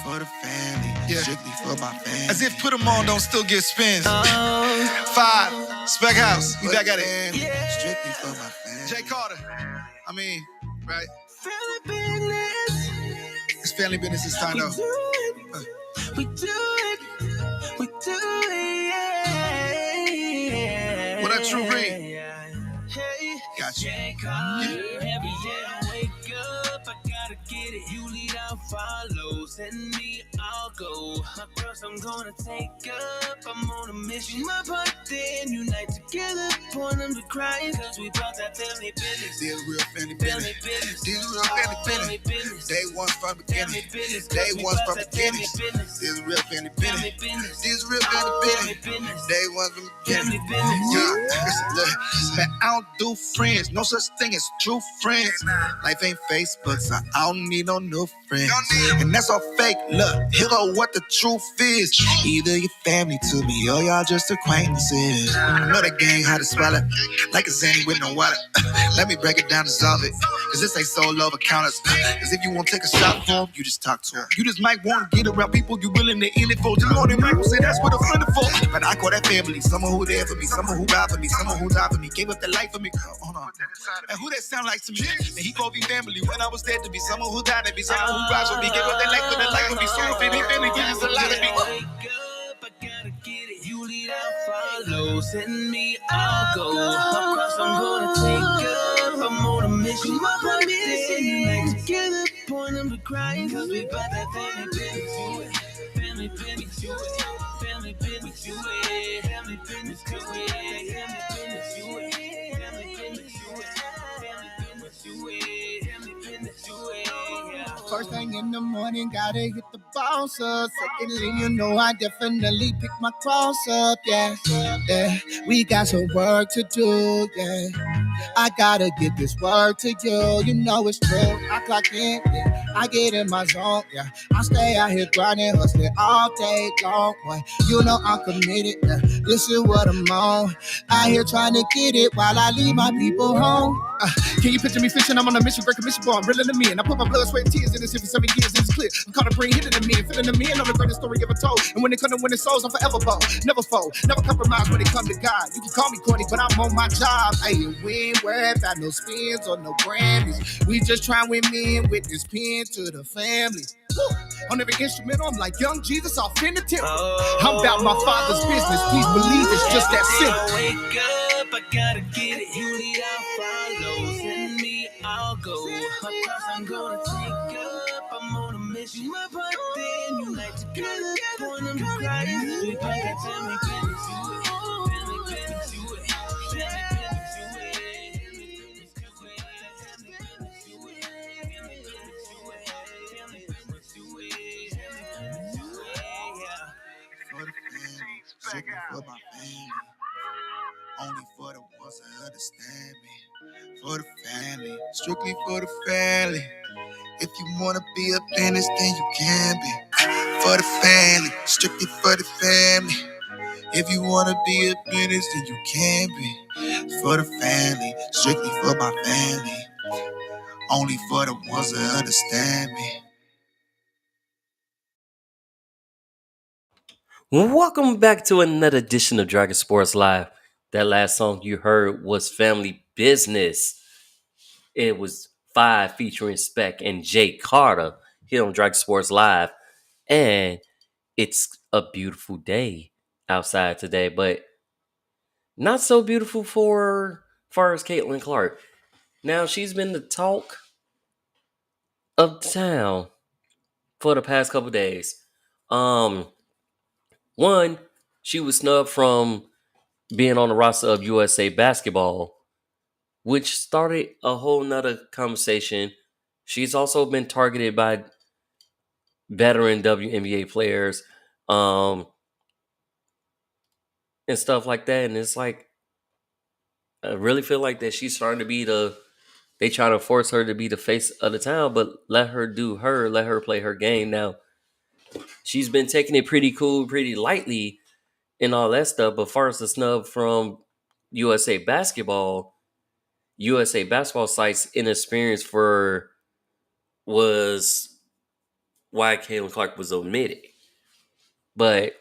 For the family, strictly for my family. As if put them on don't still get spins. 5, Spec House, we back at it. Strictly for my family. Jay Carter, I mean, right? Family business. It's family business this time though. We do it, yeah. What that True Green? Hey, gotcha. Every day I wake up, I gotta get it. You lead, I follow. Send me all go. Across, I'm gonna take up. I'm on a mission. My birthday and unite together. Point them to crying, cause we brought that family business. This real family business. This real family business. Day one from beginning. Day one from beginning. This real family business. This real family business. Day one from beginning. Yeah, listen, look. Man, I don't do friends. No such thing as true friends. Life ain't Facebook, so I don't need no new friends. And that's all fake. Look, here go what the truth is. Either you're family to me or y'all just acquaintances. I know that gang how to swallow like a zany with no water. Let me break it down and solve it. Cause this ain't soul over counters. Cause if you won't take a shot for him, you just talk to him. You just might want to get around people you willing to end it for. You know what Michael say, that's what a friend is for. But I call that family. Someone who there for me, someone who ride for me, someone who died for me, gave up their life for me. Hold on. And who that sound like to me? And he called me family when I was dead to be someone who died to be someone who rides for me, gave up their life for the life for me. So if it family, gives a lot of me. Wake up, I gotta get it. You lead, I'll follow. Send me, I'll go. Across, I'm gonna take up. I'm on a mission. My birthday, unite together. Point them to crying, cause we brought that family business. Family business, you it. Family business, you it. Family business, you it. Family business, you it. Family business, you it. Family business, you it. Family business, you it. First thing in the morning, gotta hit the boss up. Secondly, you know I definitely pick my cross up, yeah. We got some work to do, yeah. I gotta get this word to you, you know it's true. I clock in, yeah. I get in my zone, yeah. I stay out here grinding, hustling all day long, boy. You know I'm committed, yeah. This is what I'm on. Out here trying to get it while I leave my people home. Can you picture me fishing? I'm on a mission, break a mission, boy. I'm reeling to me, and I put my blood, sweat, and tears in this shit for 7 years. It's clear. I'm caught a brain hitting to me and feeling to me, and I'm the greatest story ever told. And when it comes to winning souls, I'm forever bold. Never fold, never compromise when it comes to God. You can call me corny, but I'm on my job. Hey, we ain't worried about no spins or no Grammys. We just try and win men with this pen to the family. Woo. On every instrumental, I'm like young Jesus off in the temple. I'm about my father's business. Please believe it's just that simple. Wake up, I gotta get it. You lead, I'll follow. Send me, I'll go. Across, I'm gonna take up. I'm on a mission. My birthday and unite together. Point them to crying. We brought that family business. You it. Family business. You it. Family business. You it. Family business. You it. Family business. You it. Family business. You it. Family business. You it. Yeah. For the family, strictly for my family. Only for the ones that understand me. For the family, strictly for the family. If you wanna be a business, then you can be. For the family, strictly for the family. If you wanna be a business, then you can be. For the family, strictly for my family. Only for the ones that understand me. Welcome back to another edition of Dragon Sports Live. That last song you heard was Family Business. It was 5 featuring Spec and Jay Carter here on Dragon Sports Live. And it's a beautiful day outside today, but not so beautiful for far as Caitlin Clark. Now, she's been the talk of town for the past couple days. One, she was snubbed from being on the roster of USA Basketball, which started a whole nother conversation. She's also been targeted by veteran WNBA players, and stuff like that. And it's like, I really feel like that she's starting to be they try to force her to be the face of the town, but let her do her, let her play her game. Now, she's been taking it pretty cool, pretty lightly, and all that stuff. But far as the snub from USA Basketball site's inexperience for was why Caitlin Clark was omitted. But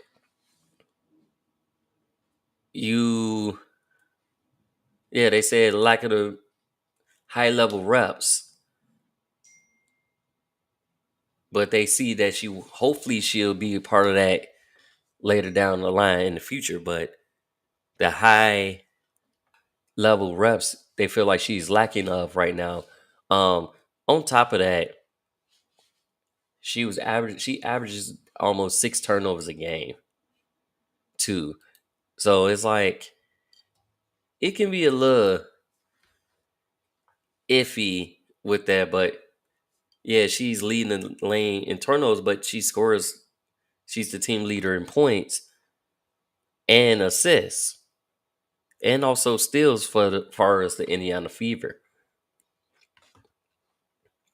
they said lack of the high level reps. But they see that hopefully she'll be a part of that later down the line in the future. But the high level reps, they feel like she's lacking of right now. On top of that, she averages almost 6 turnovers a game, too. So it's like it can be a little iffy with that, but yeah, she's leading the lane in turnovers, but she scores. She's the team leader in points and assists, and also steals for the far as the Indiana Fever.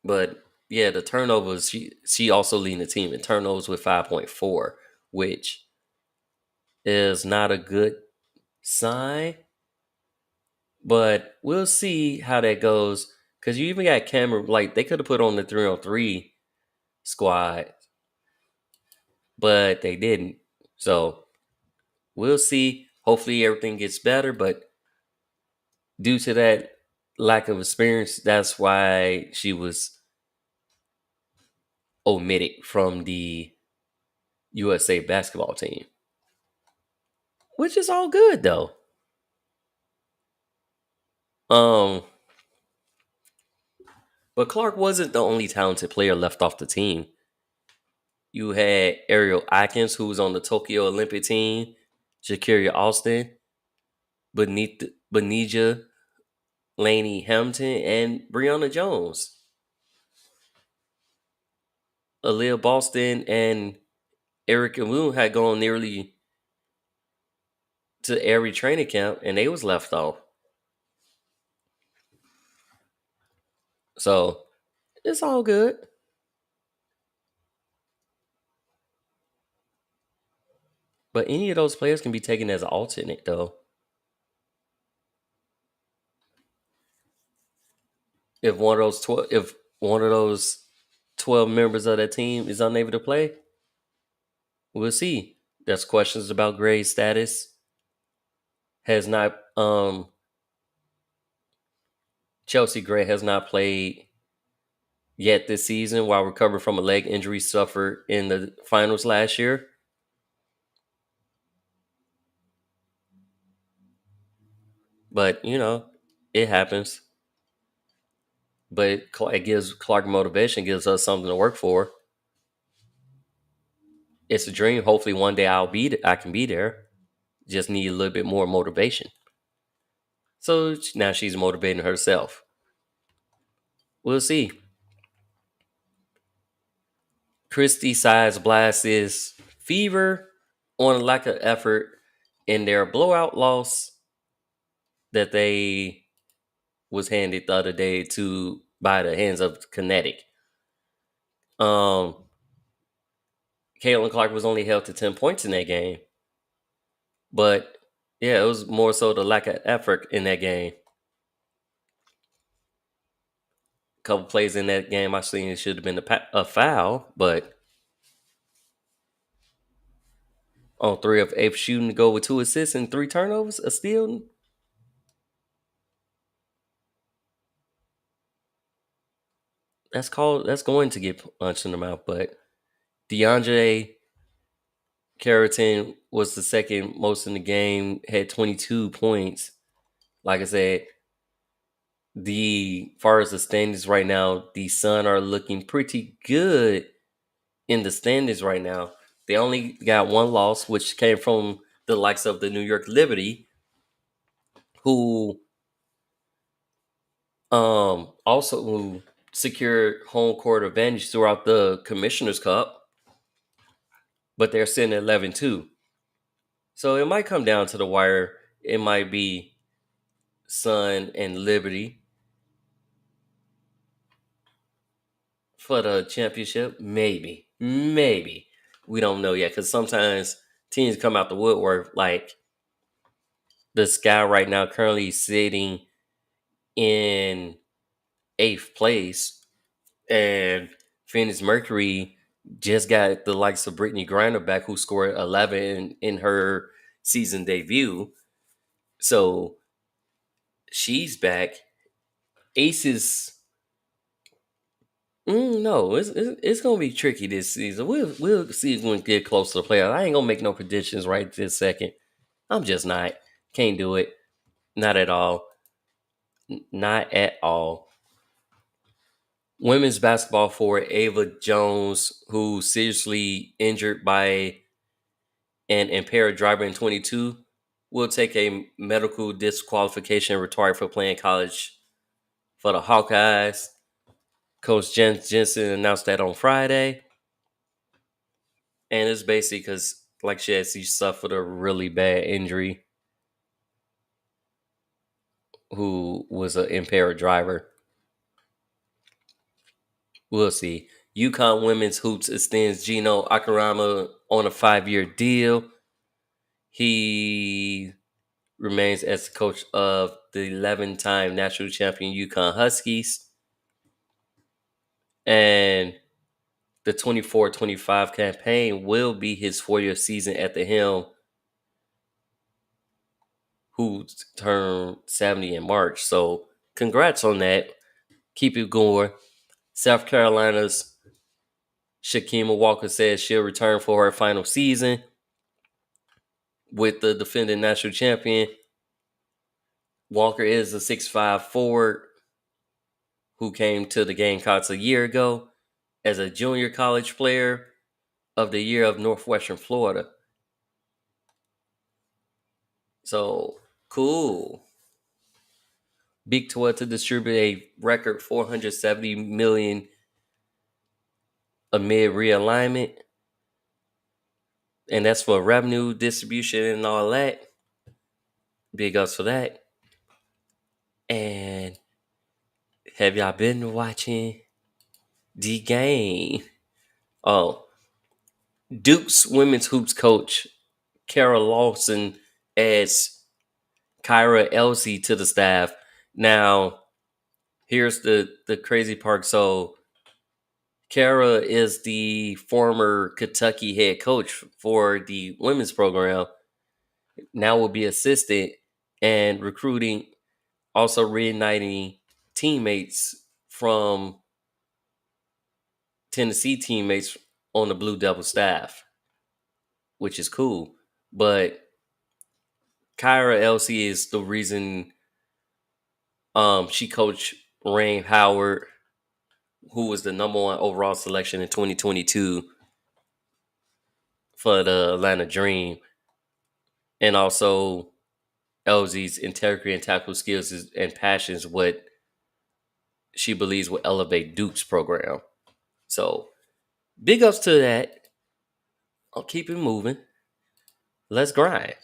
But yeah, the turnovers. She also leading the team in turnovers with 5.4, which is not a good sign. But we'll see how that goes. Because you even got Cameron, like they could have put on the 3-on-3 squad, but they didn't. So we'll see. Hopefully everything gets better. But due to that lack of experience, that's why she was omitted from the USA basketball team. Which is all good though. Um, but Clark wasn't the only talented player left off the team. You had Ariel Atkins, who was on the Tokyo Olympic team, Shakira Austin, Benija Laney Hampton, and Breonna Jones. Aaliyah Boston and Erica Moon had gone nearly to every training camp, and they was left off. So it's all good. But any of those players can be taken as an alternate, though. If one of those 12 members of that team is unable to play, we'll see. There's questions about grade status. Has not Chelsea Gray has not played yet this season while recovering from a leg injury suffered in the finals last year. But, it happens. But it gives Clark motivation, gives us something to work for. It's a dream. Hopefully one day I can be there. Just need a little bit more motivation. So now she's motivating herself. We'll see. Christy Sides blasts Fever on a lack of effort in their blowout loss that they was handed the other day by the hands of Kinetic. Caitlin Clark was only held to 10 points in that game. But yeah, it was more so the lack of effort in that game. A couple plays in that game I seen it should have been a foul, but on 3 of 8 shooting to go with 2 assists and 3 turnovers, a steal. That's going to get punched in the mouth. But DeAndre Carrington was the second most in the game, had 22 points. Like I said, far as the standings right now, the Sun are looking pretty good in the standings right now. They only got one loss, which came from the likes of the New York Liberty, who also secured home court advantage throughout the Commissioner's Cup, but they're sitting at 11-2. So it might come down to the wire. It might be Sun and Liberty for the championship. Maybe. We don't know yet, because sometimes teams come out the woodwork. Like the Sky right now currently sitting in 8th place, and Phoenix Mercury just got the likes of Brittany Griner back, who scored 11 in her season debut. So she's back. Aces. No, it's gonna be tricky this season. We'll see when we get close to the playoffs. I ain't gonna make no predictions right this second. I'm just not. Can't do it. Not at all. Not at all. Women's basketball forward Ava Jones, who seriously injured by an impaired driver in 22, will take a medical disqualification and retire for playing college for the Hawkeyes. Coach Jensen announced that on Friday. And it's basically because, like she suffered a really bad injury, who was an impaired driver. We'll see. UConn women's hoops extends Gino Akurama on a 5-year deal. He remains as coach of the 11-time national champion UConn Huskies. And the 24-25 campaign will be his 4-year season at the helm, who turned 70 in March. So congrats on that. Keep it going. South Carolina's Shakima Walker says she'll return for her final season with the defending national champion. Walker is a 6'5" forward who came to the Gamecocks a year ago as a junior college player of the year of Northwestern Florida. So, cool. Big 12 to distribute a record $470 million amid realignment. And that's for revenue distribution and all that. Big ups for that. And have y'all been watching the game? Oh, Duke's women's hoops coach Kara Lawson adds Kyra Elsey to the staff. Now, here's the crazy part. So, Kara is the former Kentucky head coach for the women's program. Now will be assistant and recruiting, also reuniting teammates from Tennessee teammates on the Blue Devil staff, which is cool. But Kyra Elsey is the reason she coached Rain Howard, who was the number 1 overall selection in 2022 for the Atlanta Dream. And also Elsey's integrity and tackle skills and passions, what she believes will elevate Duke's program. So big ups to that. I'll keep it moving. Let's grind.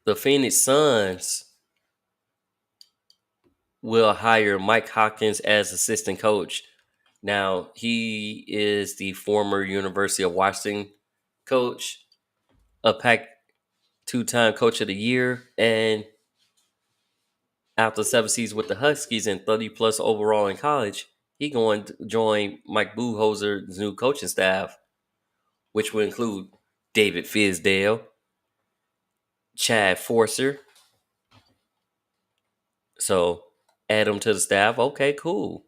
The Phoenix Suns will hire Mike Hawkins as assistant coach. Now, he is the former University of Washington coach, a Pac 2-time coach of the year, and after 7 seasons with the Huskies and 30-plus overall in college, he going to join Mike Budenholzer's new coaching staff, which will include David Fizdale, Chad Forcer. So, add him to the staff. Okay, cool.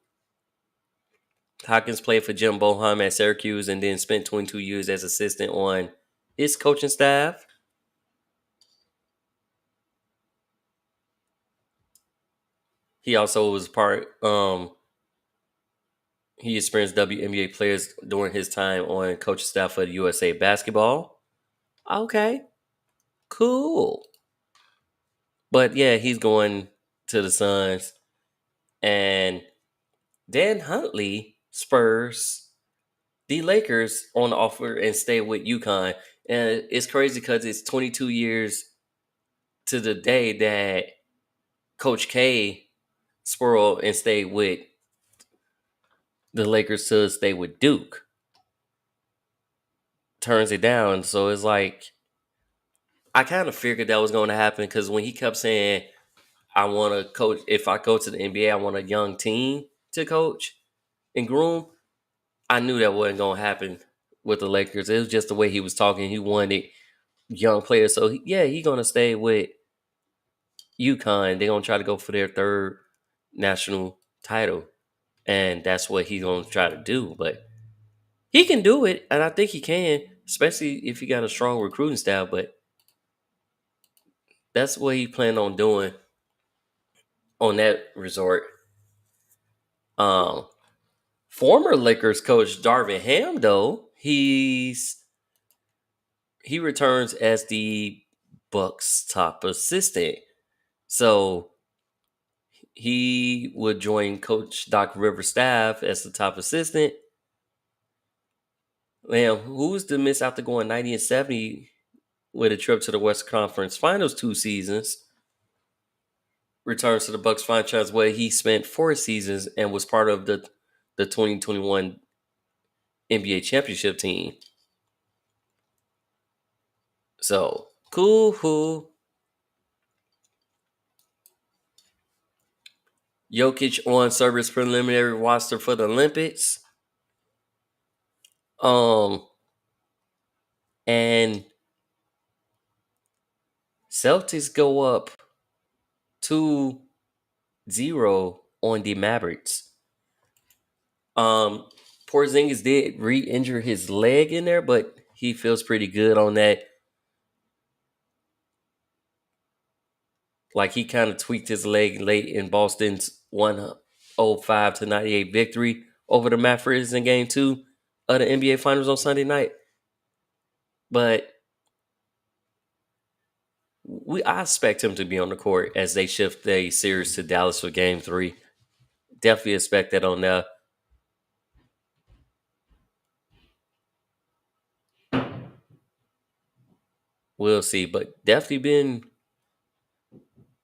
Hawkins played for Jim Boeheim at Syracuse and then spent 22 years as assistant on his coaching staff. He also was he experienced WNBA players during his time on coaching staff for the USA Basketball. Okay, cool. But yeah, he's going to the Suns. And Dan Huntley spurs the Lakers on the offer and stay with UConn. And it's crazy because it's 22 years to the day that Coach K spurred and stayed with the Lakers to stay with Duke. Turns it down. So it's like, I kind of figured that was going to happen because when he kept saying, I want to coach, if I go to the NBA, I want a young team to coach and groom. I knew that wasn't going to happen with the Lakers. It was just the way he was talking. He wanted young players. So, he's going to stay with UConn. They're going to try to go for their 3rd national title. And that's what he's going to try to do. But he can do it. And I think he can, especially if he got a strong recruiting staff. But that's what he planned on doing. on that resort. Former Lakers coach Darvin Ham, though, he returns as the Bucks' top assistant. So he would join Coach Doc Rivers' staff as the top assistant. Man, who's to miss out to going 90 and 70 with a trip to the West Conference Finals 2 seasons? Returns to the Bucks franchise where he spent 4 seasons and was part of the 2021 NBA championship team. So, cool. Jokic on Serbia's preliminary roster for the Olympics. And Celtics go up 2-0 on the Mavericks. Porzingis did re-injure his leg in there, but he feels pretty good on that. Like, he kind of tweaked his leg late in Boston's 105-98 victory over the Mavericks in Game 2 of the NBA Finals on Sunday night. But I expect him to be on the court as they shift the series to Dallas for Game 3. Definitely expect that on there. We'll see, but definitely been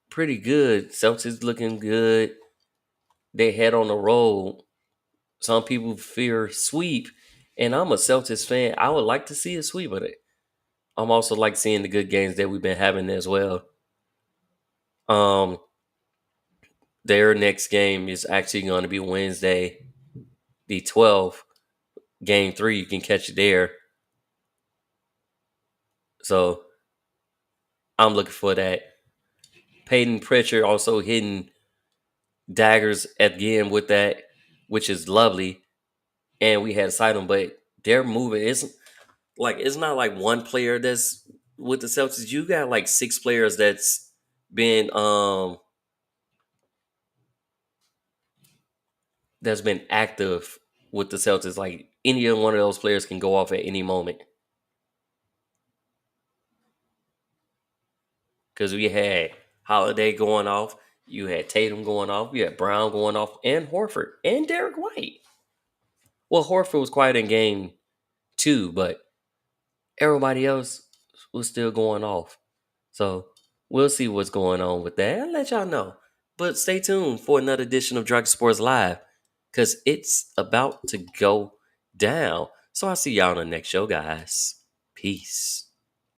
pretty good. Celtics looking good. They head on the road. Some people fear sweep, and I'm a Celtics fan. I would like to see a sweep of it. I'm also like seeing the good games that we've been having as well. Their next game is actually going to be Wednesday, the 12th. Game 3, you can catch it there. So I'm looking for that. Peyton Pritchard also hitting daggers again with that, which is lovely. And we had to cite them, but they're moving. It's not like one player that's with the Celtics. You got like 6 players that's been active with the Celtics. Like, any one of those players can go off at any moment. Because we had Holiday going off, you had Tatum going off, you had Brown going off, and Horford, and Derek White. Well, Horford was quiet in Game 2, but everybody else was still going off. So we'll see what's going on with that. I'll let y'all know. But stay tuned for another edition of Dragon Sports Live, because it's about to go down. So I'll see y'all on the next show, guys. Peace.